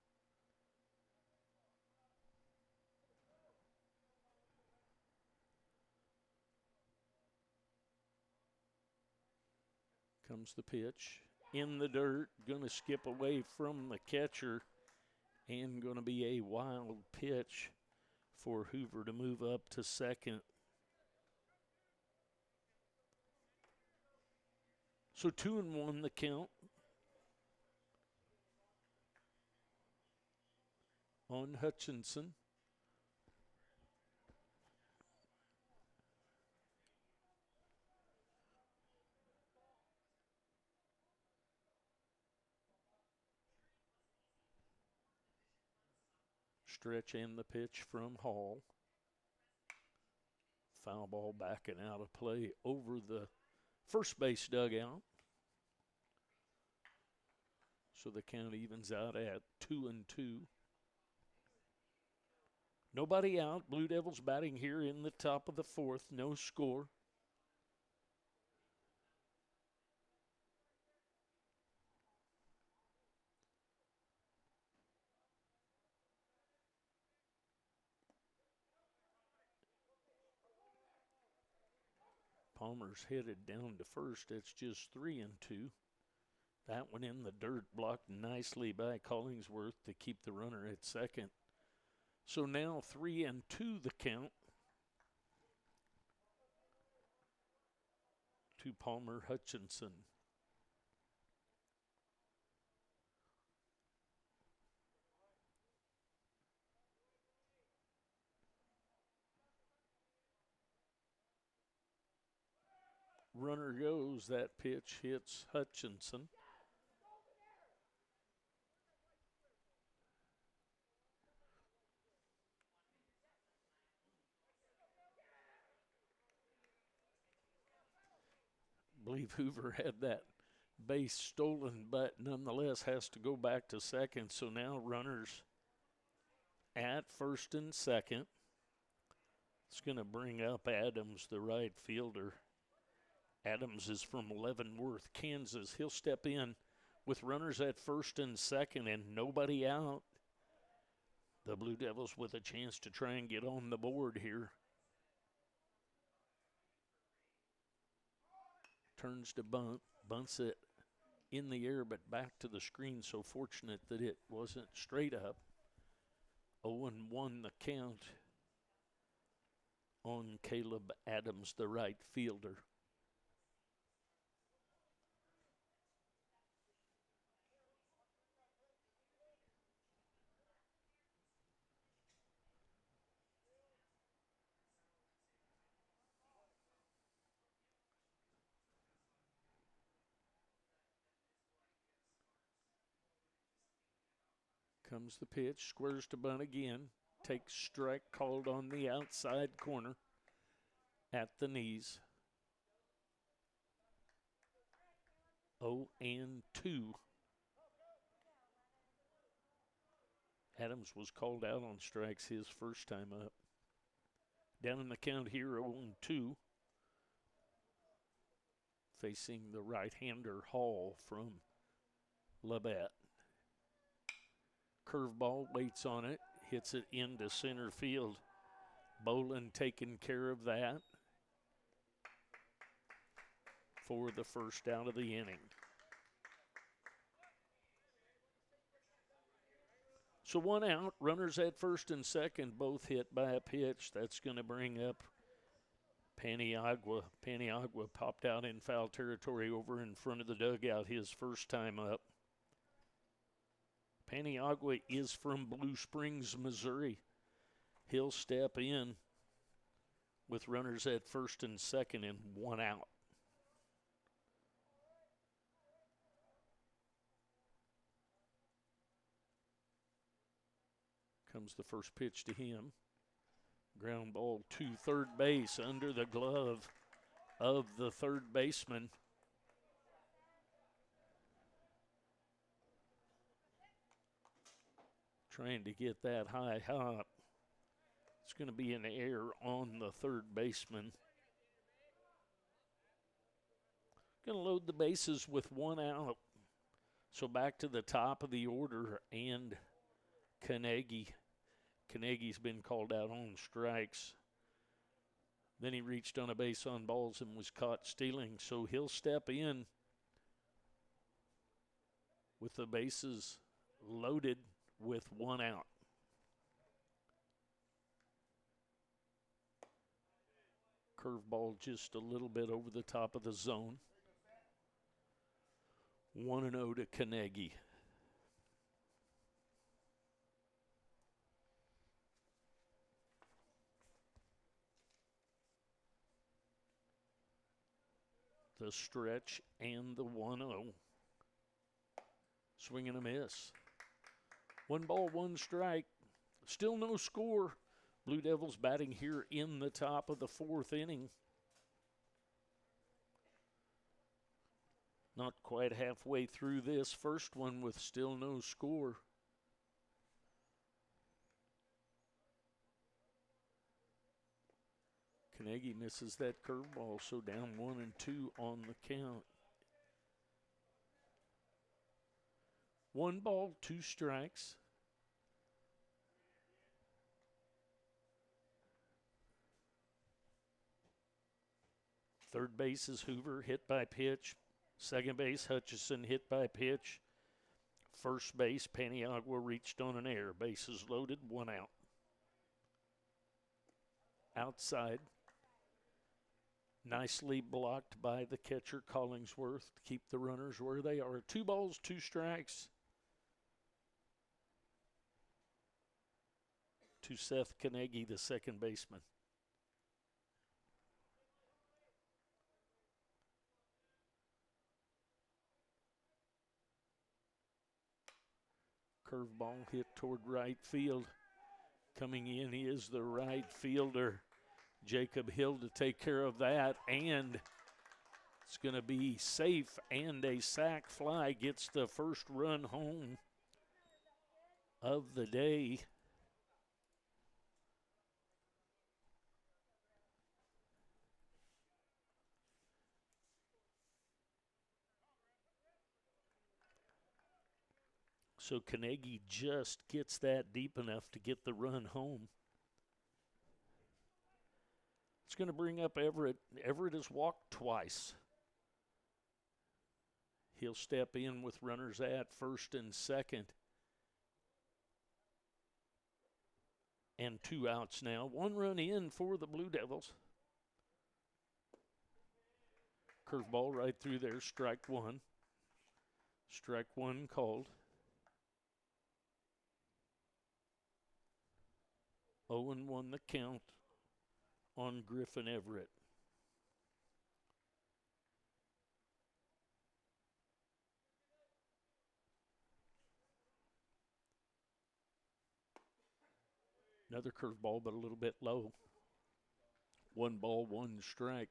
Comes the pitch. In the dirt, going to skip away from the catcher, and going to be a wild pitch for Hoover to move up to second. So 2-1 the count on Hutchinson. Stretch and the pitch from Hall. Foul ball backing out of play over the first base dugout. So the count evens out at 2-2. Nobody out. Blue Devils batting here in the top of the fourth. No score. Palmer's headed down to first. It's just 3-2. That one in the dirt, blocked nicely by Collingsworth to keep the runner at second. So now 3-2 the count to Palmer Hutchinson. Runner goes. That pitch hits Hutchinson. I believe Hoover had that base stolen, but nonetheless has to go back to second. So now runners at first and second. It's going to bring up Adams, the right fielder. Adams is from Leavenworth, Kansas. He'll step in with runners at first and second and nobody out. The Blue Devils with a chance to try and get on the board here. Turns to bunt, bunts it in the air, but back to the screen. So fortunate that it wasn't straight up. 0-1 the count on Caleb Adams, the right fielder. Comes the pitch, squares to bunt again. Takes strike called on the outside corner at the knees. 0-2. Adams was called out on strikes his first time up. Down in the count here, 0-2. Facing the right-hander Hall from Labette. Curveball, waits on it, hits it into center field. Bolin taking care of that for the first out of the inning. So one out, runners at first and second, both hit by a pitch. That's going to bring up Paniagua. Paniagua popped out in foul territory over in front of the dugout his first time up. Paniagua is from Blue Springs, Missouri. He'll step in with runners at first and second and one out. Comes the first pitch to him. Ground ball to third base under the glove of the third baseman. Trying to get that high hop. It's going to be an error on the third baseman. Going to load the bases with one out. So back to the top of the order and Carnegie. Carnegie's been called out on strikes. Then he reached on a base on balls and was caught stealing. So he'll step in with the bases loaded with one out. Curveball just a little bit over the top of the zone. 1-0 to Carnegie. The stretch and the 1-0. Swing and a miss. 1 ball, 1 strike. Still no score. Blue Devils batting here in the top of the 4th inning. Not quite halfway through this first one with still no score. Carnegie misses that curveball, so down 1-2 on the count. 1 ball, 2 strikes. Third base is Hoover, hit by pitch. Second base, Hutchison, hit by pitch. First base, Paniagua reached on an error. Bases loaded, 1 out. Outside. Nicely blocked by the catcher, Collingsworth, to keep the runners where they are. 2 balls, 2 strikes. To Seth Carnegie, the second baseman. Curveball hit toward right field. Coming in is the right fielder, Jacob Hill, to take care of that. And it's going to be safe, and a sac fly gets the first run home of the day. So Carnegie just gets that deep enough to get the run home. It's going to bring up Everett. Everett has walked twice. He'll step in with runners at first and second. And 2 outs now. 1 run in for the Blue Devils. Curveball right through there, strike 1. Strike 1 called. 0-1 the count on Griffin Everett. Another curveball, but a little bit low. 1 ball, 1 strike.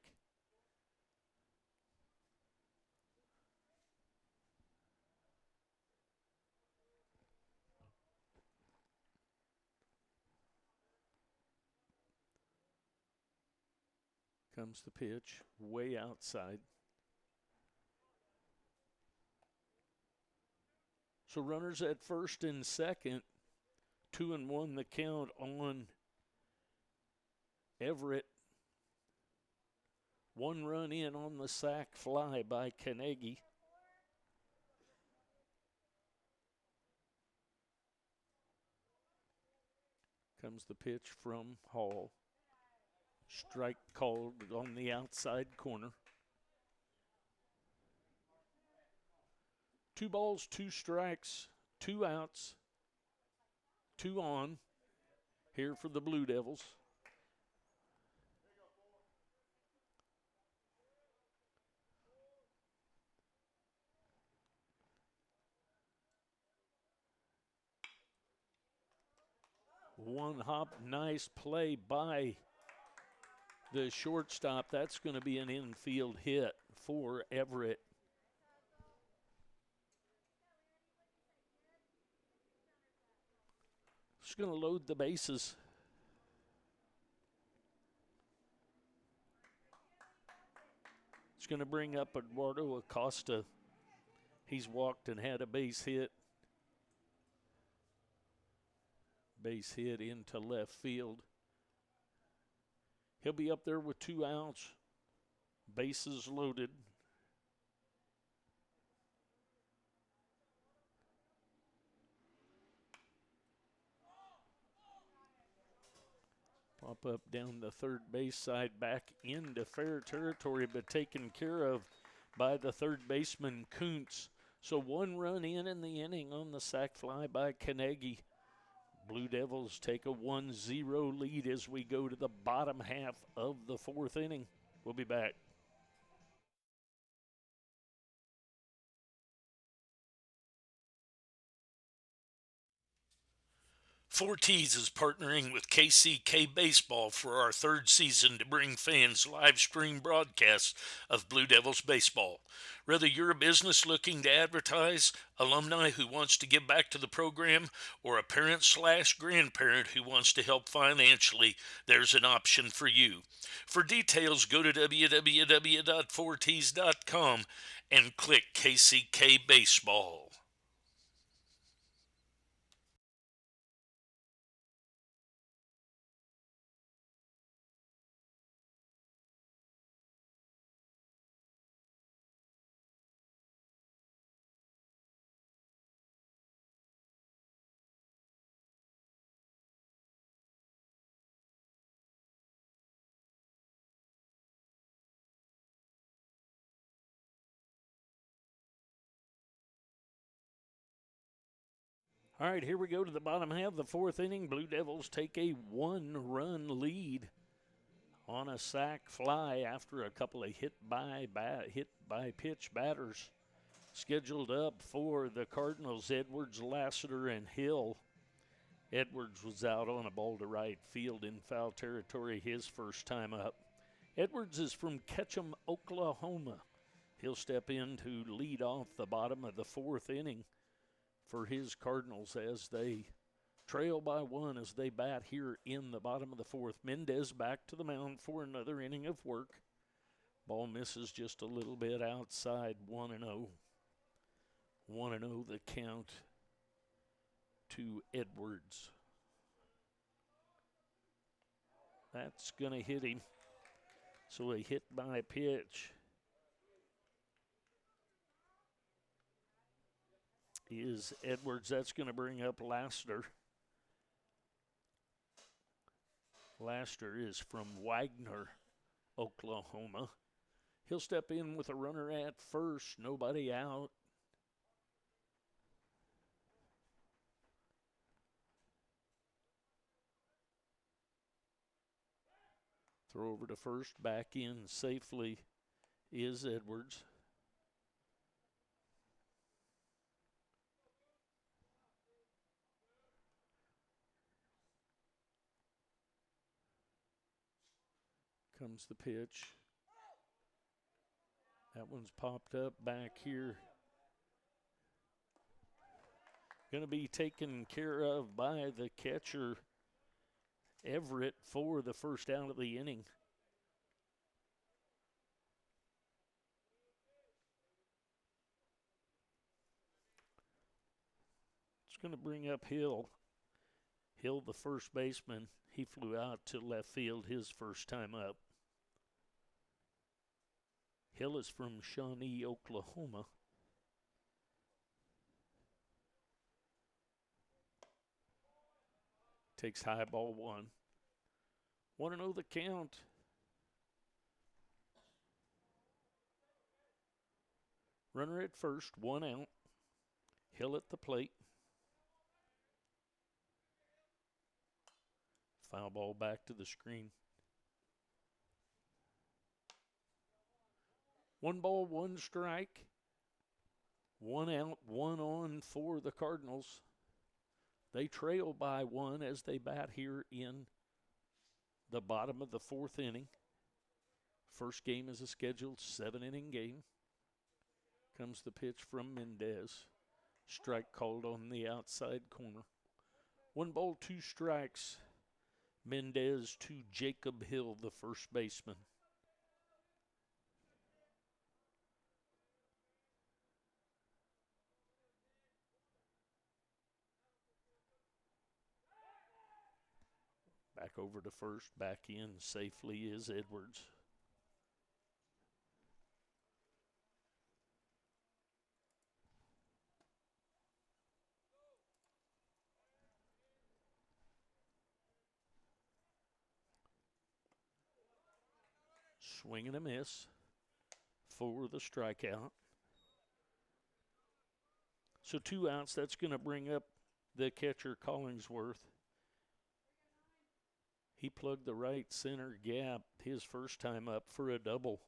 Comes the pitch, way outside. So runners at first and second. 2-1 the count on Everett. 1 run in on the sac fly by Carnegie. Comes the pitch from Hall. Strike called on the outside corner. 2 balls, 2 strikes, 2 outs, 2 on here for the Blue Devils. One hop, nice play by the shortstop. That's going to be an infield hit for Everett. It's going to load the bases. It's going to bring up Eduardo Acosta. He's walked and had a base hit. Base hit into left field. He'll be up there with 2 outs. Bases loaded. Pop up down the third base side, back into fair territory, but taken care of by the third baseman, Kuntz. So 1 run in the inning on the sac fly by Carnegie. Blue Devils take a 1-0 lead as we go to the bottom half of the 4th inning. We'll be back. Four T's is partnering with KCK Baseball for our 3rd season to bring fans live stream broadcasts of Blue Devils baseball. Whether you're a business looking to advertise, alumni who wants to give back to the program, or a parent/grandparent who wants to help financially, there's an option for you. For details, go to www.4ts.com and click KCK Baseball. All right, here we go to the bottom half of the 4th inning. Blue Devils take a 1-run lead on a sac fly after a couple of hit by pitch batters scheduled up for the Cardinals. Edwards, Lassiter, and Hill. Edwards was out on a ball to right field in foul territory his first time up. Edwards is from Ketchum, Oklahoma. He'll step in to lead off the bottom of the 4th inning for his Cardinals as they trail by 1 as they bat here in the bottom of the 4th. Mendez back to the mound for another inning of work. Ball misses just a little bit outside. 1-0. 1-0 the count to Edwards. That's going to hit him. So a hit by pitch. is Edwards. That's going to bring up Laster. Laster is from Wagner, Oklahoma. He'll step in with a runner at first, nobody out. Throw over to first, back in safely is Edwards. Comes the pitch. That one's popped up back here. Going to be taken care of by the catcher, Everett, for the first out of the inning. It's going to bring up Hill. Hill, the first baseman, he flew out to left field his first time up. Hill is from Shawnee, Oklahoma. Takes high ball one. Want to know the count? Runner at first, one out. Hill at the plate. Foul ball back to the screen. 1 ball, 1 strike. 1 out, 1 on for the Cardinals. They trail by 1 as they bat here in the bottom of the 4th inning. First game is a scheduled 7-inning game. Comes the pitch from Mendez. Strike called on the outside corner. 1 ball, 2 strikes. Mendez to Jacob Hill, the first baseman. Back over to first, back in safely is Edwards. Swing and a miss for the strikeout. So 2 outs, that's going to bring up the catcher Collingsworth. He plugged the right center gap his first time up for a double.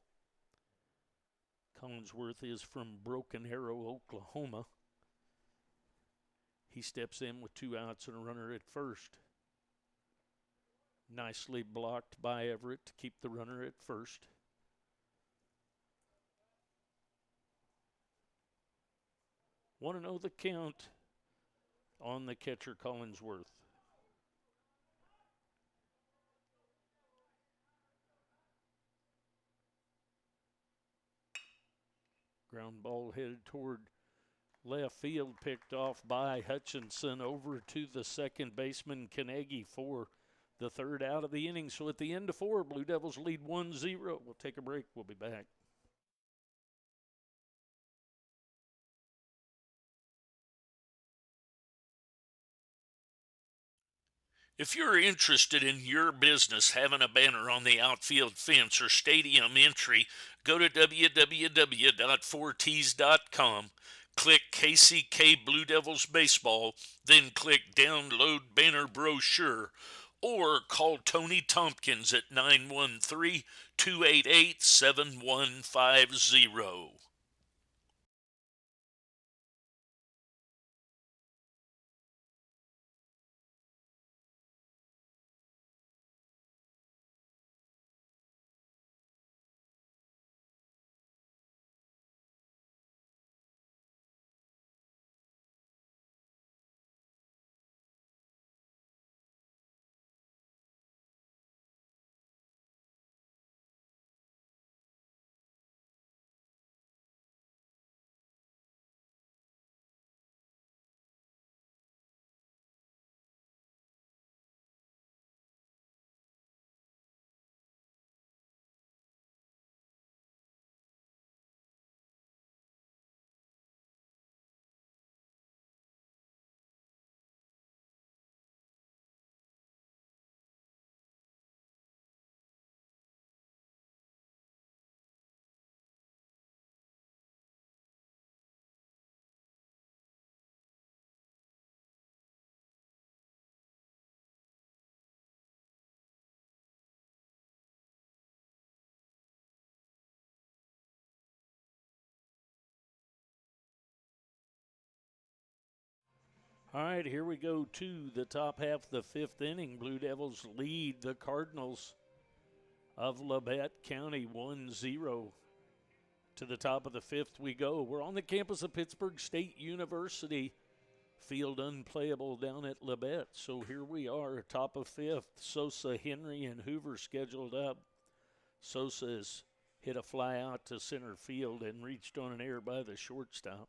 Collingsworth is from Broken Arrow, Oklahoma. He steps in with 2 outs and a runner at first. Nicely blocked by Everett to keep the runner at first. Want to know the count on the catcher Collingsworth. Ground ball headed toward left field, picked off by Hutchinson over to the second baseman Kanegi for the 3rd out of the inning. So at the end of 4, Blue Devils lead 1-0. We'll take a break. We'll be back. If you're interested in your business having a banner on the outfield fence or stadium entry, go to www.4tees.com, click KCK Blue Devils Baseball, then click Download Banner Brochure, or call Tony Tompkins at 913-288-7150. All right, here we go to the top half of the fifth inning. Blue Devils lead the Cardinals of Labette County 1-0. To the top of the fifth we go. We're on the campus of Pittsburg State University. Field unplayable down at Labette. So here we are, top of fifth. Sosa, Henry, and Hoover scheduled up. Sosa has hit a fly out to center field and reached on an error by the shortstop.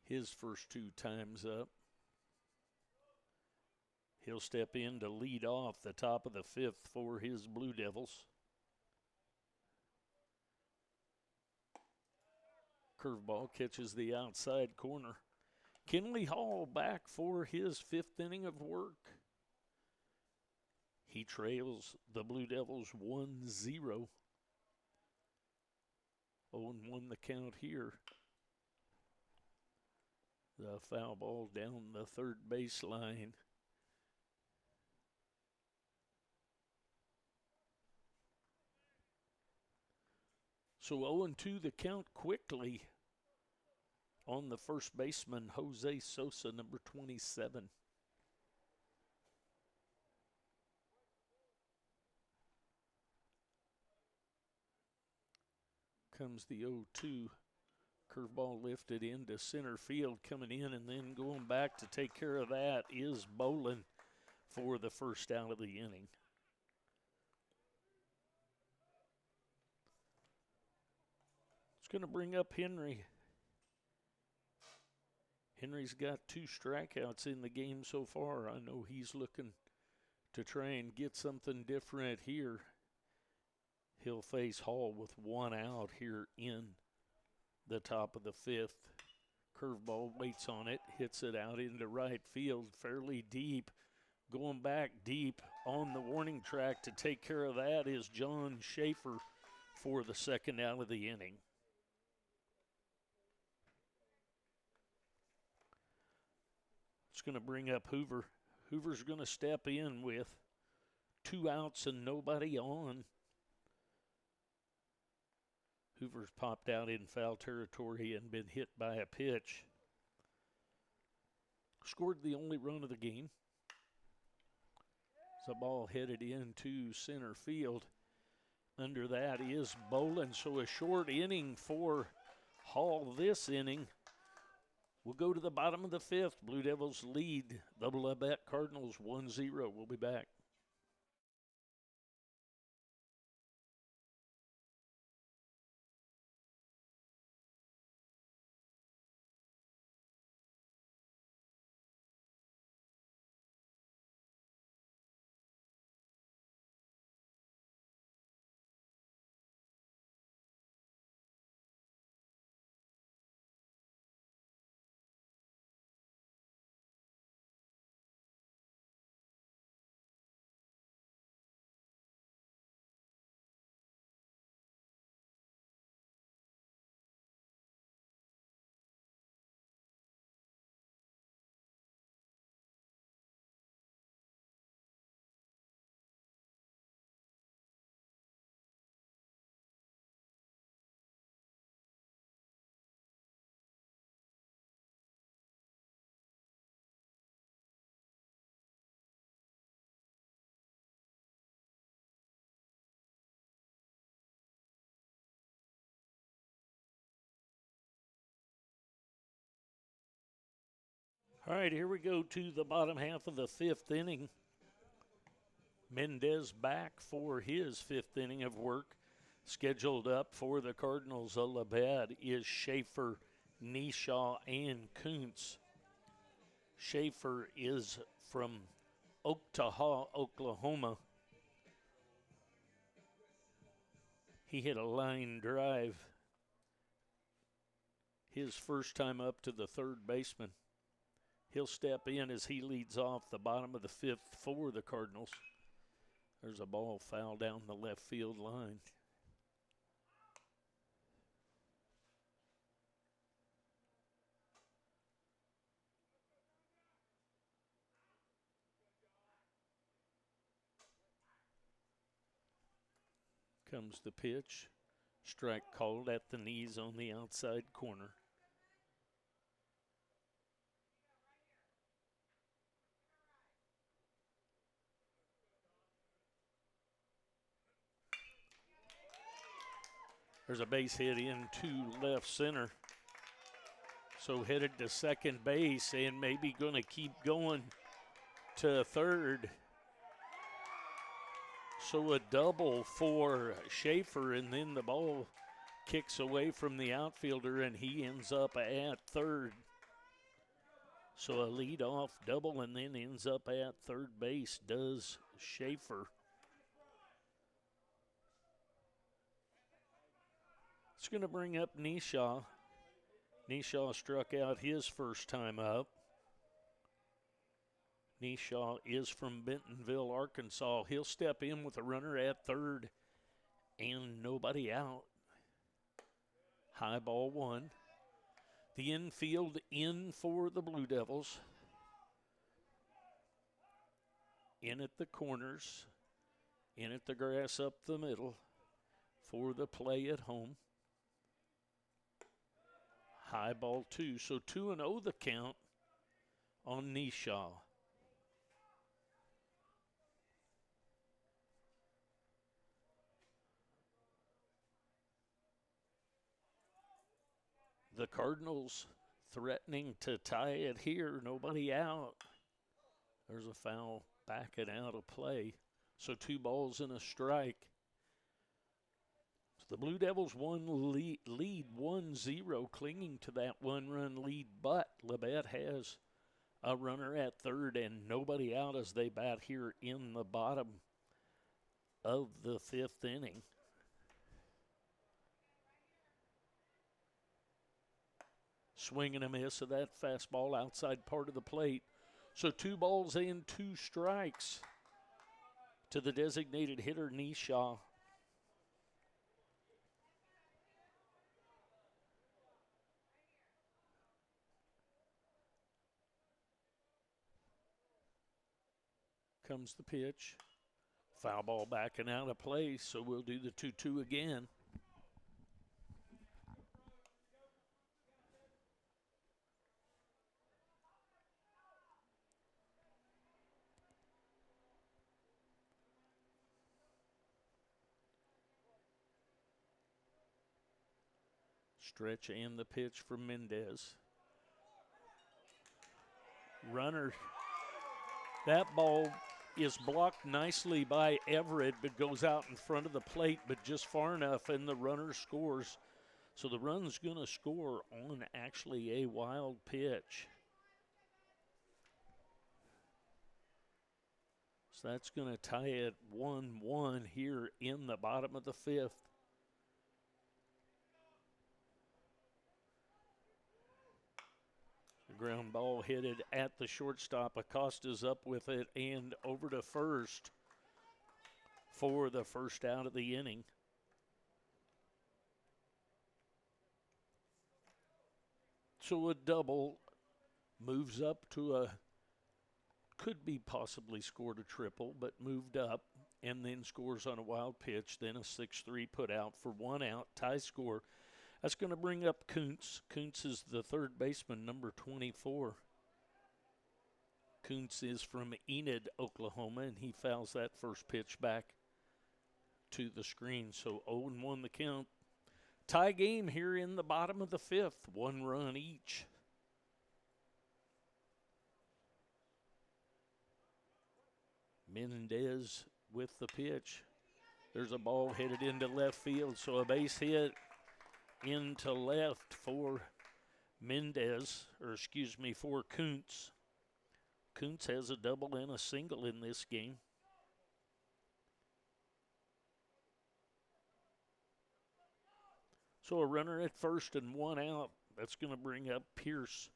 His first two times up. He'll step in to lead off the top of the fifth for his Blue Devils. Curveball catches the outside corner. Kenley Hall back for his fifth inning of work. He trails the Blue Devils 1-0. 0-1 the count here. The foul ball down the third baseline. So 0-2 the count quickly on the first baseman, Jose Sosa, number 27. Comes the 0-2. Curveball lifted into center field, coming in and then going back to take care of that is Bolin for the first out of the inning. It's going to bring up Henry. Henry's got 2 strikeouts in the game so far. I know he's looking to try and get something different here. He'll face Hall with 1 out here in the top of the fifth. Curveball waits on it, hits it out into right field, fairly deep. Going back deep on the warning track to take care of that is John Schaefer for the second out of the inning. It's going to bring up Hoover. Hoover's going to step in with 2 outs and nobody on. Hoover's popped out in foul territory and been hit by a pitch. Scored the only run of the game. The ball headed into center field. Under that is Bolin. So a short inning for Hall this inning. We'll go to the bottom of the fifth. Blue Devils lead the Labette Cardinals 1-0. We'll be back. All right, here we go to the bottom half of the fifth inning. Mendez back for his fifth inning of work. Scheduled up for the Cardinals of Labette is Schaefer, Nishaw, and Kuntz. Schaefer is from Oklahoma, Oklahoma. He hit a line drive his first time up to the third baseman. He'll step in as he leads off the bottom of the fifth for the Cardinals. There's a ball foul down the left field line. Comes the pitch. Strike called at the knees on the outside corner. There's a base hit into left center. So headed to second base and maybe going to keep going to third. So a double for Schaefer, and then the ball kicks away from the outfielder and he ends up at third. So a leadoff double and then ends up at third base does Schaefer. It's going to bring up Nishaw. Nishaw struck out his first time up. Nishaw is from Bentonville, Arkansas. He'll step in with a runner at third and nobody out. High ball one. The infield in for the Blue Devils. In at the corners. In at the grass up the middle for the play at home. High ball two. So 2-0 the count on Nishaw. The Cardinals threatening to tie it here. Nobody out. There's a foul backing out of play. So 2 balls and a strike. So the Blue Devils lead 1-0, clinging to that 1-run lead. But Labette has a runner at third and nobody out as they bat here in the bottom of the 5th inning. Swing and a miss of that fastball outside part of the plate. So 2 balls and 2 strikes to the designated hitter, Nishaw. Comes the pitch. Foul ball backing out of play, so we'll do the 2-2 again. Stretch and the pitch from Mendez. Runner. That ball is blocked nicely by Everett, but goes out in front of the plate, but just far enough, and the runner scores. So the run's going to score on actually a wild pitch. So that's going to tie it 1-1 here in the bottom of the 5th. Ground ball headed at the shortstop. Acosta's up with it and over to first for the first out of the inning. So a double moves up to a, could be possibly scored a triple, but moved up and then scores on a wild pitch. Then a 6-3 put out for 1 out, tie score. That's going to bring up Kuntz. Kuntz is the third baseman, number 24. Kuntz is from Enid, Oklahoma, and he fouls that first pitch back to the screen. So 0-1 the count. Tie game here in the bottom of the 5th. 1 run each. Mendez with the pitch. There's a ball headed into left field, so a base hit into left for Mendez, for Kuntz. Kuntz has a double and a single in this game. So a runner at first and 1 out. That's going to bring up Pierce.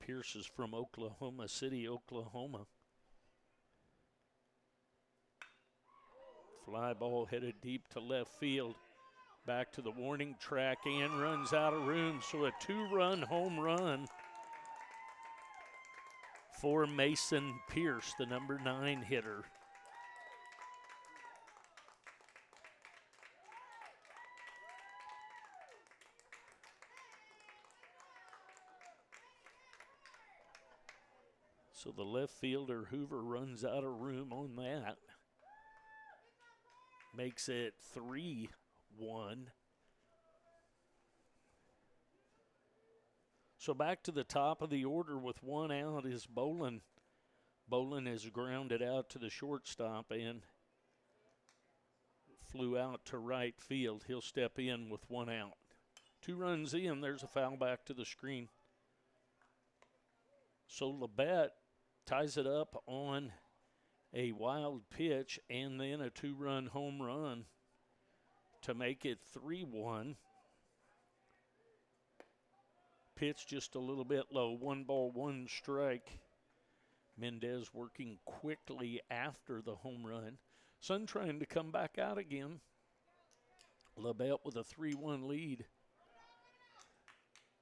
Pierce is from Oklahoma City, Oklahoma. Fly ball headed deep to left field. Back to the warning track and runs out of room. So a 2-run home run for Mason Pierce, the number 9 hitter. So the left fielder, Hoover, runs out of room on that. makes it 3-1. So back to the top of the order with one out is Bolin. Bolin is grounded out to the shortstop and flew out to right field. He'll step in with one out. 2 runs in, there's a foul back to the screen. So Labette ties it up on a wild pitch and then a 2-run home run to make it 3-1. Pitch just a little bit low. 1 ball, 1 strike. Mendez working quickly after the home run. Sun trying to come back out again. Labette with a 3-1 lead.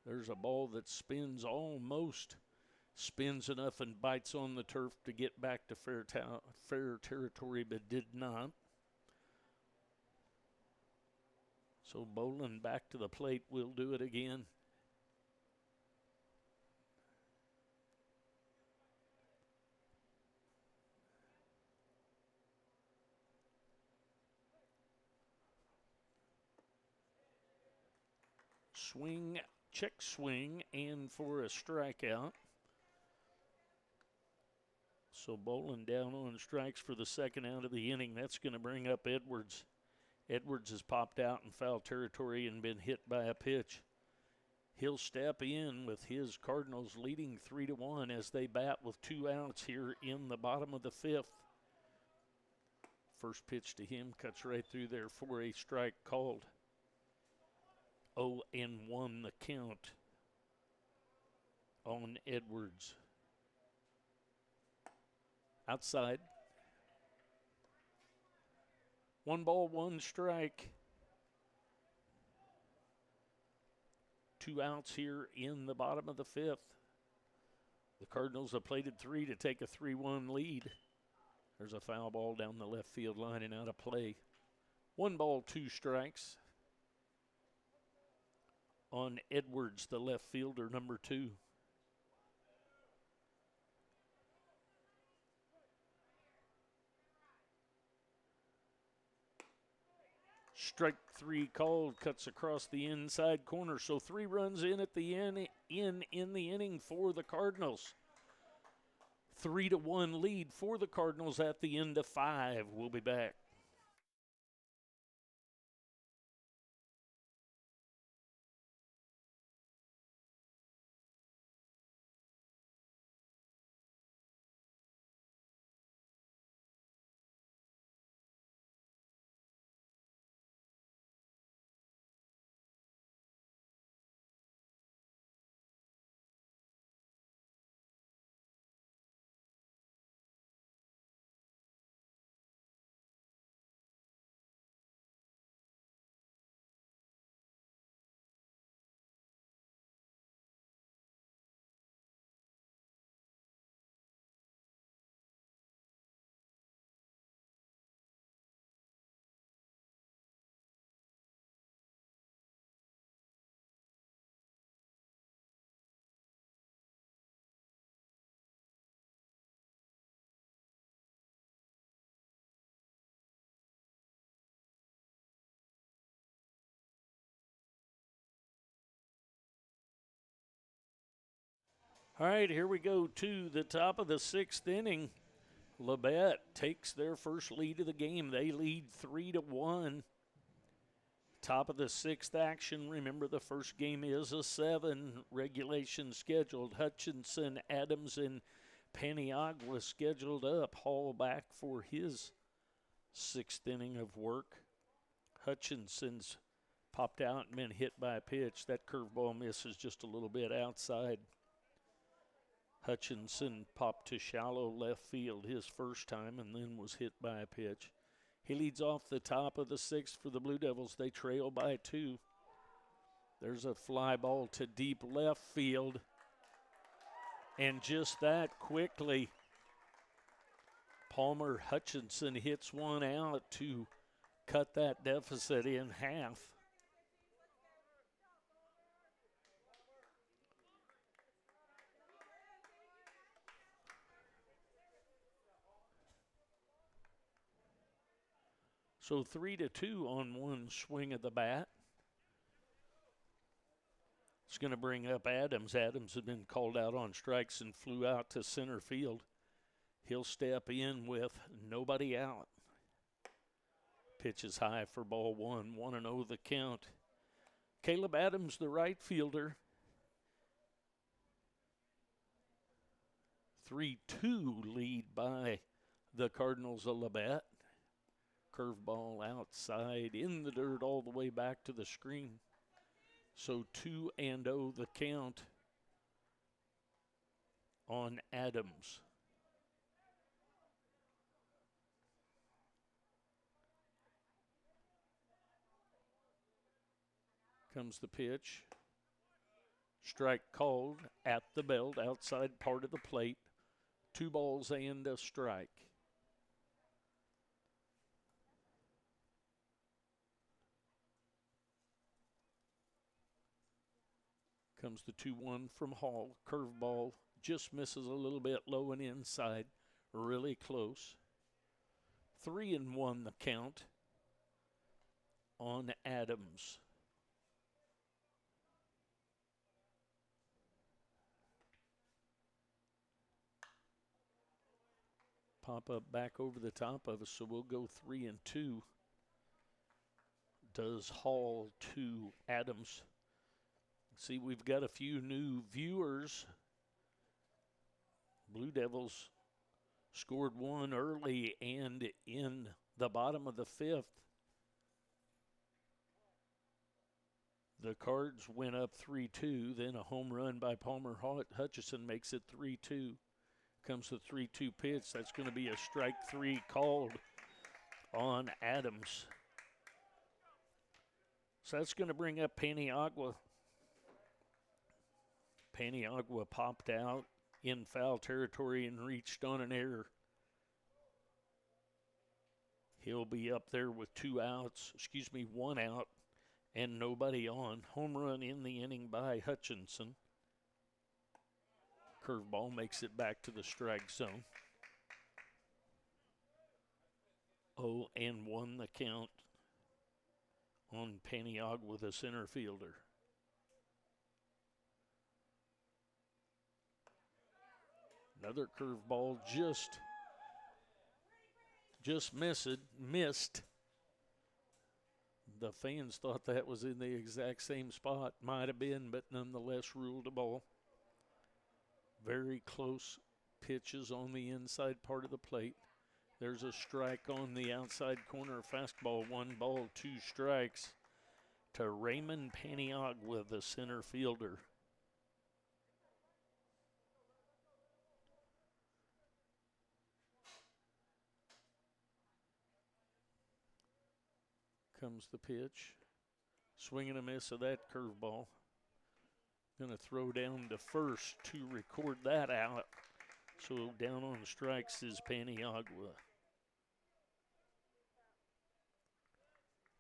There's a ball that spins enough and bites on the turf to get back to fair territory, but did not. So Bolin back to the plate. Will do it again. Swing, check swing, and for a strikeout. So Bolin down on strikes for the second out of the inning. That's going to bring up Edwards. Edwards has popped out in foul territory and been hit by a pitch. He'll step in with his Cardinals leading 3-1 as they bat with 2 outs here in the bottom of the 5th. First pitch to him cuts right through there for a strike called. 0-1 the count on Edwards. Outside. 1 ball, 1 strike. 2 outs here in the bottom of the 5th. The Cardinals have plated 3 to take a 3-1 lead. There's a foul ball down the left field line and out of play. 1 ball, 2 strikes on Edwards, the left fielder, number 2. Strike 3 called, cuts across the inside corner. So 3 runs in at the in the inning for the Cardinals. 3-1 lead for the Cardinals at the end of 5. We'll be back. All right, here we go to the top of the 6th inning. Labette takes their first lead of the game. They lead 3-1. Top of the 6th action. Remember, the first game is a 7 regulation scheduled. Hutchinson, Adams, and Paniagua scheduled up. Hall back for his 6th inning of work. Hutchinson's popped out and been hit by a pitch. That curveball misses just a little bit outside. Hutchinson popped to shallow left field his first time and then was hit by a pitch. He leads off the top of the 6th for the Blue Devils. They trail by 2. There's a fly ball to deep left field. And just that quickly, Palmer Hutchinson hits one out to cut that deficit in half. So 3-2 on one swing of the bat. It's going to bring up Adams. Adams had been called out on strikes and flew out to center field. He'll step in with nobody out. Pitch is high for ball one. 1-0 the count. Caleb Adams, the right fielder. 3-2 lead by the Cardinals of Labette. Curveball outside in the dirt all the way back to the screen. So 2-0 the count on Adams. Comes the pitch. Strike called at the belt, outside part of the plate. 2 balls and a strike. Comes the 2-1 from Hall. Curveball just misses a little bit low and inside. Really close. 3-1 the count on Adams. Pop up back over the top of us, so we'll go 3-2. Does Hall to Adams. See, we've got a few new viewers. Blue Devils scored one early and in the bottom of the 5th. The Cards went up 3-2. Then a home run by Palmer Hutchison makes it 3-2. Comes the 3-2 pitch. That's going to be a strike 3 called on Adams. So that's going to bring up Paniagua. Paniagua popped out in foul territory and reached on an error. He'll be up there with 1 out and nobody on. Home run in the inning by Hutchinson. Curveball makes it back to the strike zone. 0-1 the count on Paniagua, the center fielder. Another curveball just missed. The fans thought that was in the exact same spot. Might have been, but nonetheless ruled a ball. Very close pitches on the inside part of the plate. There's a strike on the outside corner. Fastball, 1 ball, 2 strikes to Raymond Paniagua, the center fielder. Comes the pitch. Swing and a miss of that curveball. Going to throw down to first to record that out. So down on the strikes is Paniagua.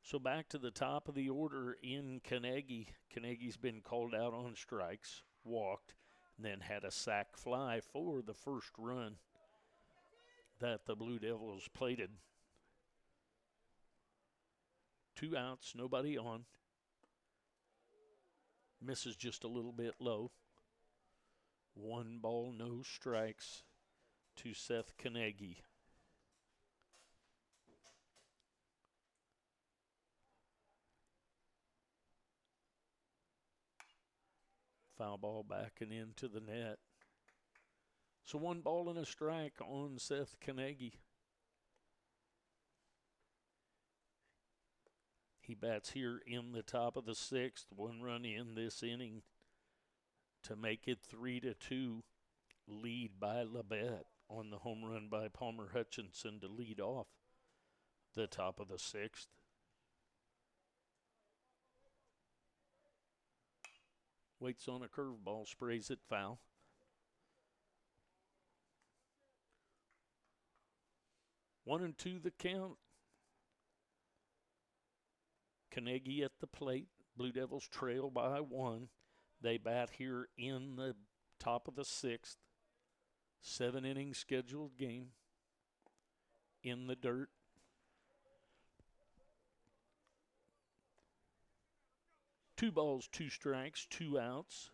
So back to the top of the order in Carnegie. Carnegie's been called out on strikes, walked, and then had a sac fly for the first run that the Blue Devils plated. 2 outs, nobody on. Misses just a little bit low. 1 ball, no strikes to Seth Carnegie. Foul ball back and into the net. So 1 ball and a strike on Seth Carnegie. He bats here in the top of the 6th. 1 run in this inning to make it 3-2. Lead by Labette on the home run by Palmer Hutchinson to lead off the top of the 6th. Waits on a curveball, sprays it foul. One and two the count. Carnegie at the plate. Blue Devils trail by 1. They bat here in the top of the 6th. 7-inning scheduled game in the dirt. 2 balls, 2 strikes, 2 outs.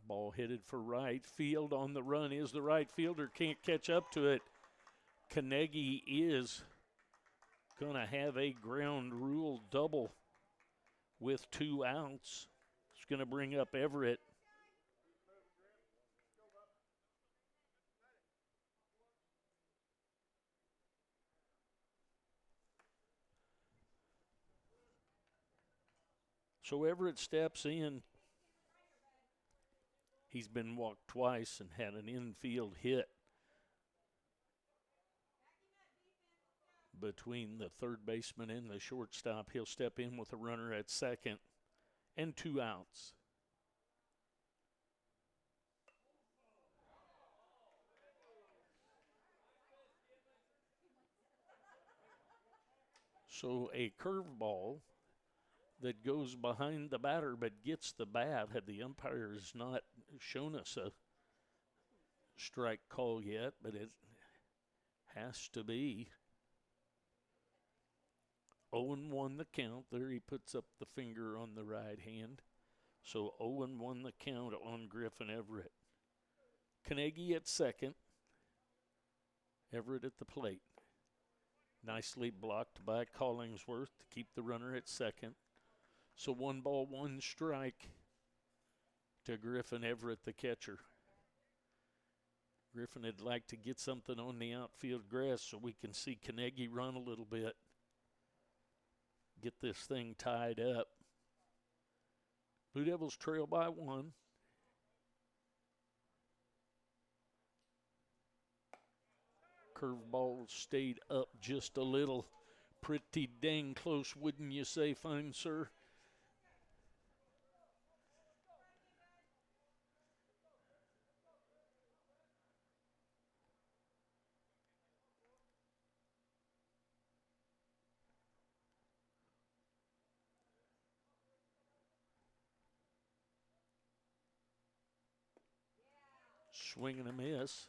Ball headed for right field. On the run is the right fielder. Can't catch up to it. Carnegie is going to have a ground rule double with 2 outs. It's going to bring up Everett. So Everett steps in. He's been walked twice and had an infield hit between the third baseman and the shortstop. He'll step in with a runner at second and 2 outs. So a curveball that goes behind the batter but gets the bat. Had the umpire has not shown us a strike call yet, but it has to be. 0-1 the count. There he puts up the finger on the right hand. So 0-1 the count on Griffin Everett. Carnegie at second. Everett at the plate. Nicely blocked by Collingsworth to keep the runner at second. So 1 ball, 1 strike to Griffin Everett, the catcher. Griffin would like to get something on the outfield grass so we can see Carnegie run a little bit. Get this thing tied up. Blue Devils trail by 1. Curveball stayed up just a little. Pretty dang close, wouldn't you say, fine sir? Swing and a miss.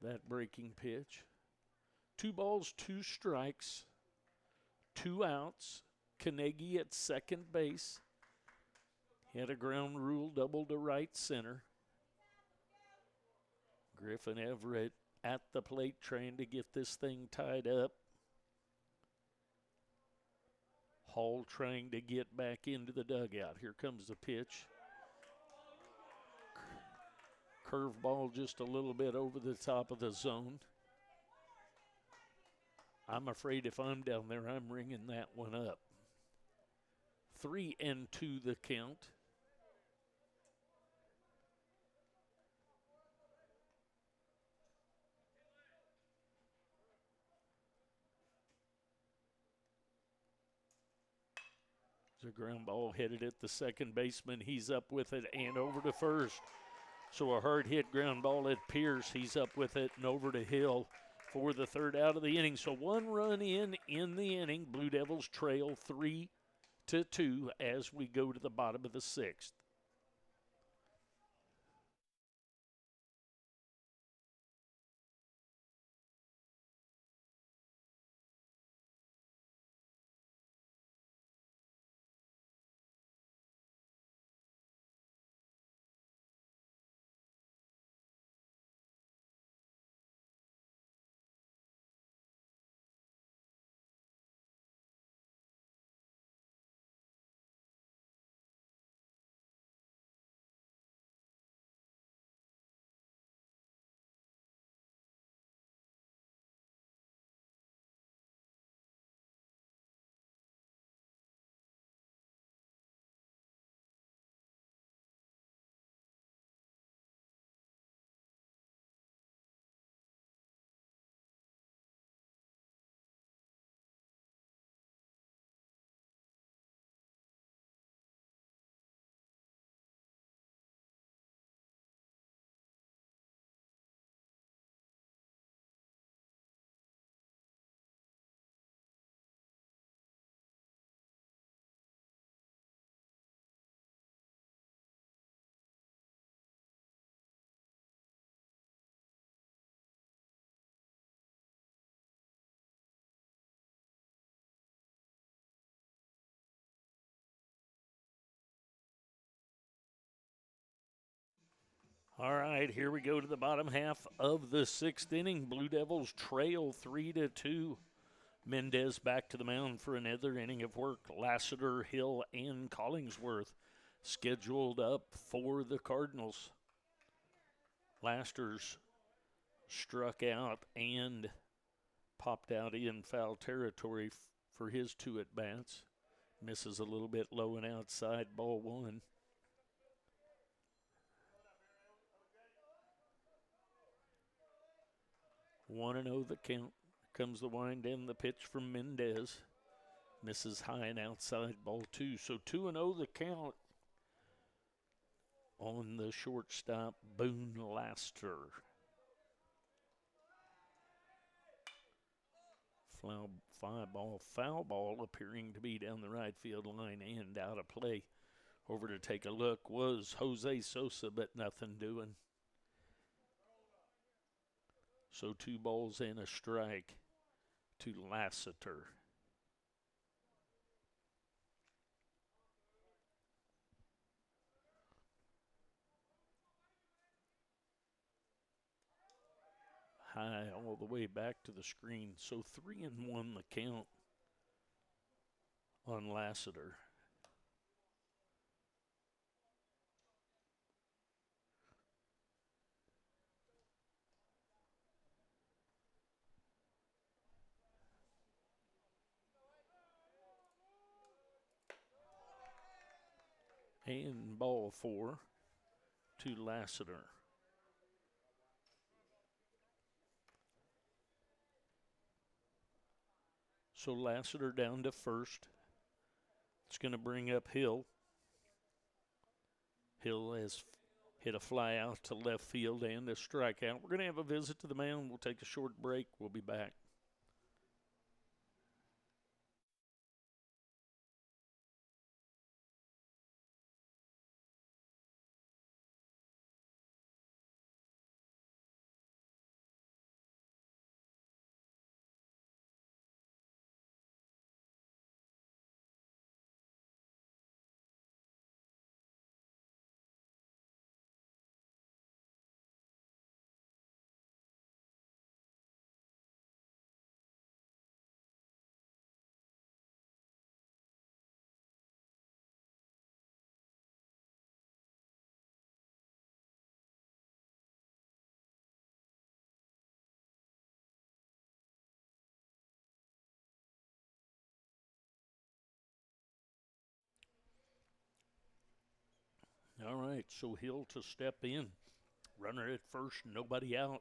That breaking pitch. 2 balls, 2 strikes, 2 outs. Carnegie at second base. Had a ground rule double to right center. Griffin Everett at the plate trying to get this thing tied up. Hall trying to get back into the dugout. Here comes the pitch. Curveball just a little bit over the top of the zone. I'm afraid if I'm down there, I'm ringing that one up. 3-2 the count. There's a ground ball headed at the second baseman. He's up with it and over to first. So a hard hit ground ball at Pierce. He's up with it and over to Hill for the third out of the inning. So 1 run in the inning. Blue Devils trail 3-2 as we go to the bottom of the 6th. All right, here we go to the bottom half of the sixth inning. Blue Devils trail 3-2. Mendez back to the mound for another inning of work. Lassiter, Hill, and Collingsworth scheduled up for the Cardinals. Lasters struck out and popped out in foul territory for his two at-bats. Misses a little bit low and outside, ball one. One and 0 the count. Comes the wind and the pitch from Mendez. Misses high and outside, ball two. So 2-0 the count on the shortstop, Boone Laster. Foul ball appearing to be down the right field line and out of play. Over to take a look was Jose Sosa, but nothing doing. So 2 balls and a strike to Lassiter. High all the way back to the screen. So 3-1 the count on Lassiter. And ball 4 to Lassiter. So Lassiter down to first. It's going to bring up Hill. Hill has hit a fly out to left field and a strikeout. We're going to have a visit to the mound. We'll take a short break. We'll be back. All right, so Hill to step in. Runner at first, nobody out.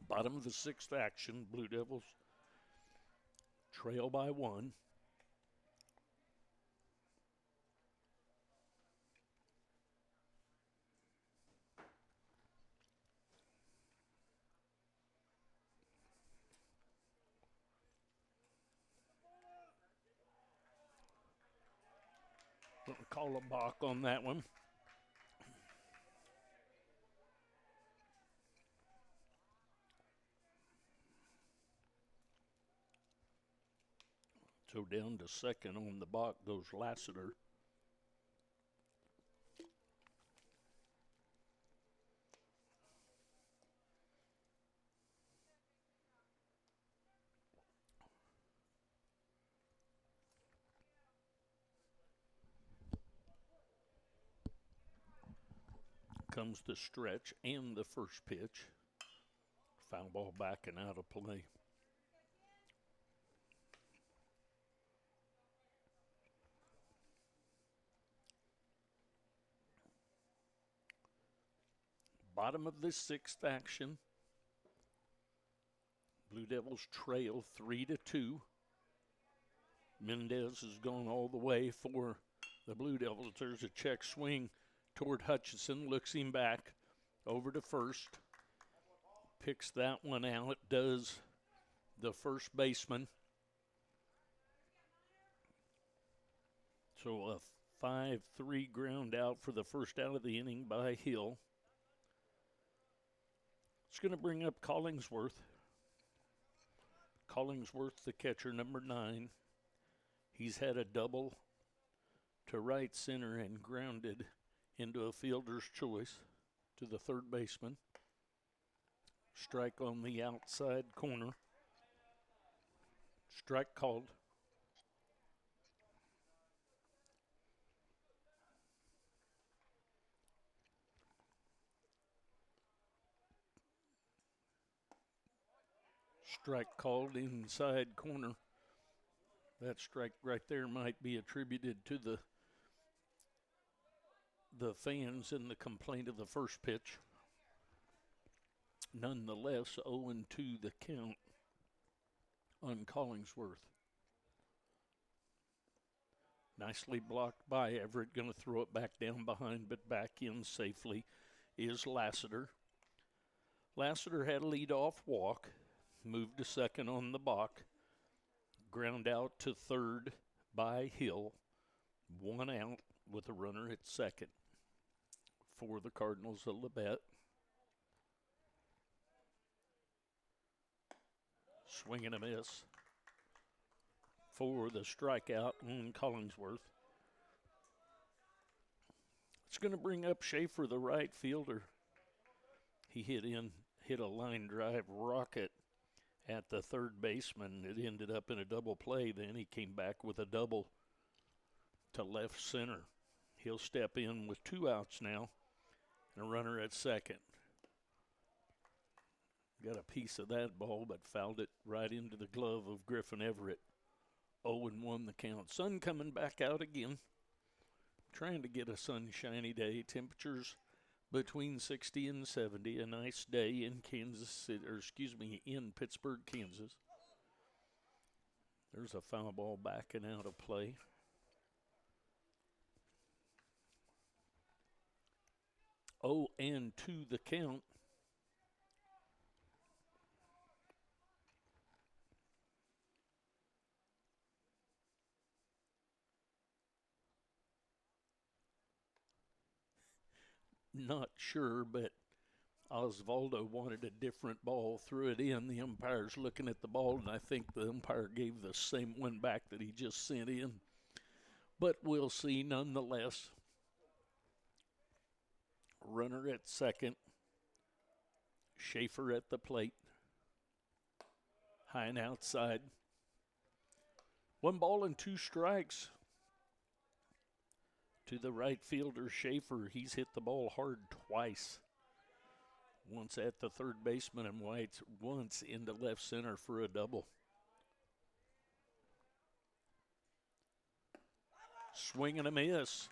Bottom of the sixth action, Blue Devils trail by 1. Gonna call a balk on that one. So down to second on the balk goes Lassiter. Comes the stretch and the first pitch. Foul ball back and out of play. Bottom of the sixth action. Blue Devils trail 3-2. Mendez has gone all the way for the Blue Devils. There's a check swing toward Hutchison. Looks him back over to first. Picks that one out. Does the first baseman. So a 5-3 ground out for the first out of the inning by Hill. It's going to bring up Collingsworth. Collingsworth, the catcher, number 9. He's had a double to right center and grounded into a fielder's choice. to the third baseman. Strike on the outside corner. Strike called. Strike called inside corner. That strike right there might be attributed to the fans and the complaint of the first pitch. Nonetheless, 0-2 the count on Collingsworth. Nicely blocked by Everett. Going to throw it back down behind, but back in safely is Lassiter. Lassiter had a lead-off walk, moved to second on the balk, ground out to third by Hill, 1 out with a runner at second for the Cardinals of Labette. Swing and a miss for the strikeout on Collingsworth. It's going to bring up Schaefer, the right fielder. He hit a line drive rocket at the third baseman. It ended up in a double play. Then he came back with a double to left center. He'll step in with 2 outs now and a runner at second. Got a piece of that ball, but fouled it right into the glove of Griffin Everett. 0-1 the count. Sun coming back out again. Trying to get a sunshiny day. Temperatures between 60 and 70. A nice day in in Pittsburgh, Kansas. There's a foul ball backing out of play. Oh, and 2 the count. Not sure, but Osvaldo wanted a different ball, threw it in. The umpire's looking at the ball, and I think the umpire gave the same one back that he just sent in. But we'll see nonetheless. Runner at second. Schaefer at the plate. High and outside. 1 ball and 2 strikes to the right fielder, Schaefer. He's hit the ball hard twice. Once at the third baseman and once into left center for a double. Swing and a miss.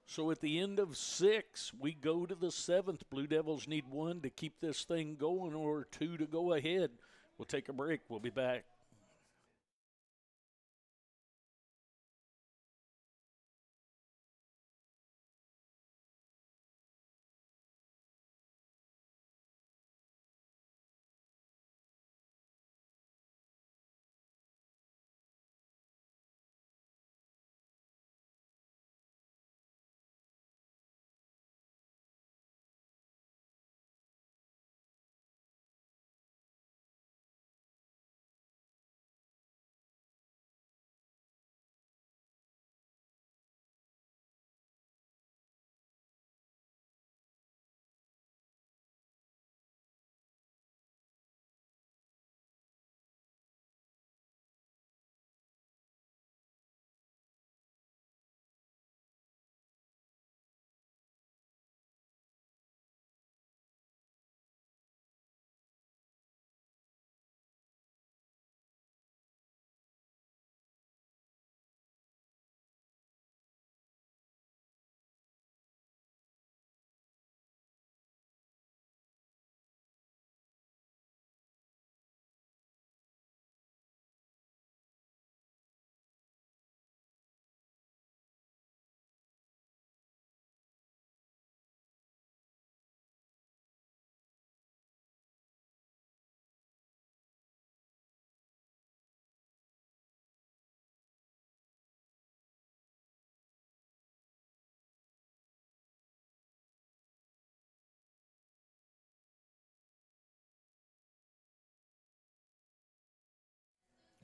So at the end of 6, we go to the 7th. Blue Devils need 1 to keep this thing going or 2 to go ahead. We'll take a break. We'll be back.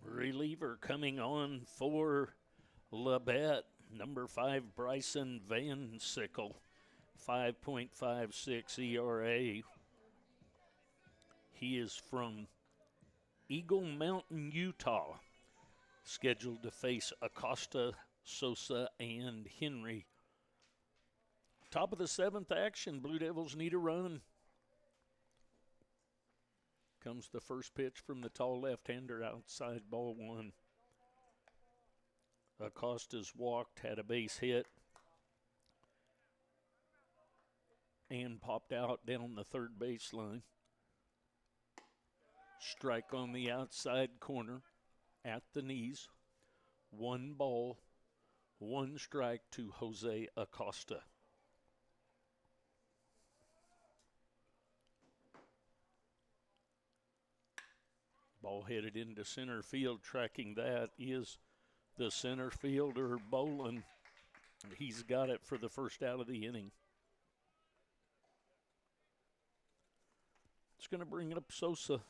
Reliever coming on for Labette, number 5, Bryson Van Sickle. 5.56 ERA. He is from Eagle Mountain, Utah, scheduled to face Acosta, Sosa, and Henry. Top of the 7th action, Blue Devils need a run. Comes the first pitch from the tall left-hander, outside ball 1. Acosta's walked, had a base hit, and popped out down the third baseline. Strike on the outside corner at the knees. 1 ball, 1 strike to Jose Acosta. Ball headed into center field. Tracking that is the center fielder, Bolin. He's got it for the first out of the inning. It's going to bring up Sosa.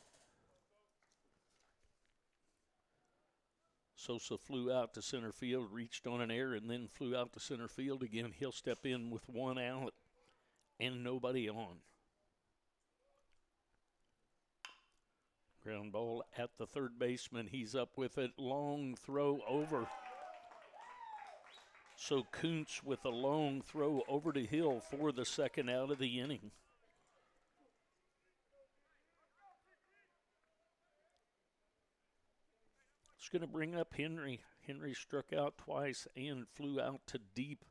Sosa flew out to center field, reached on an error, and then flew out to center field again. He'll step in with 1 out and nobody on. Ground ball at the third baseman. He's up with it. Long throw over. So Kuntz with a long throw over to Hill for the second out of the inning. It's going to bring up Henry. Henry struck out twice and flew out to deep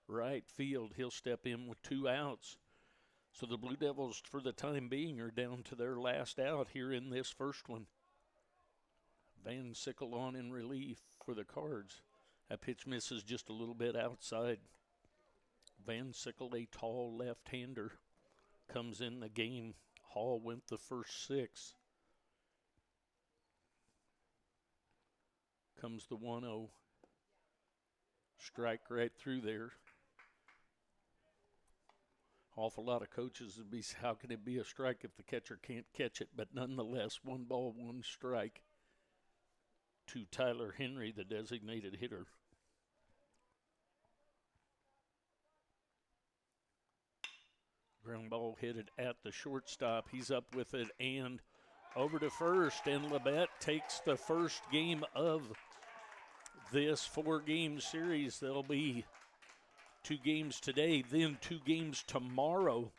right field. He'll step in with 2 outs. So the Blue Devils, for the time being, are down to their last out here in this first one. Van Sickle on in relief for the Cards. That pitch misses just a little bit outside. Van Sickle, a tall left-hander, comes in the game. Hall went the first 6. Comes the 1-0. Strike right through there. Awful lot of coaches would be, how can it be a strike if the catcher can't catch it? But nonetheless, 1 ball, 1 strike to Tyler Henry, the designated hitter. Ground ball headed at the shortstop. He's up with it and over to first, and Labette takes the first game of this 4-game series. There'll be 2 games today, then 2 games tomorrow.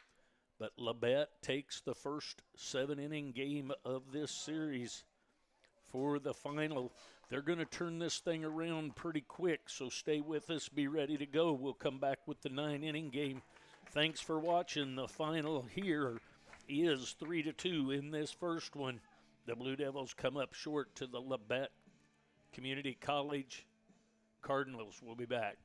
But Labette takes the first 7-inning game of this series for the final. They're going to turn this thing around pretty quick, so stay with us. Be ready to go. We'll come back with the 9-inning game. Thanks for watching. The final here is 3-2 in this first one. The Blue Devils come up short to the Labette Community College Cardinals. We'll be back.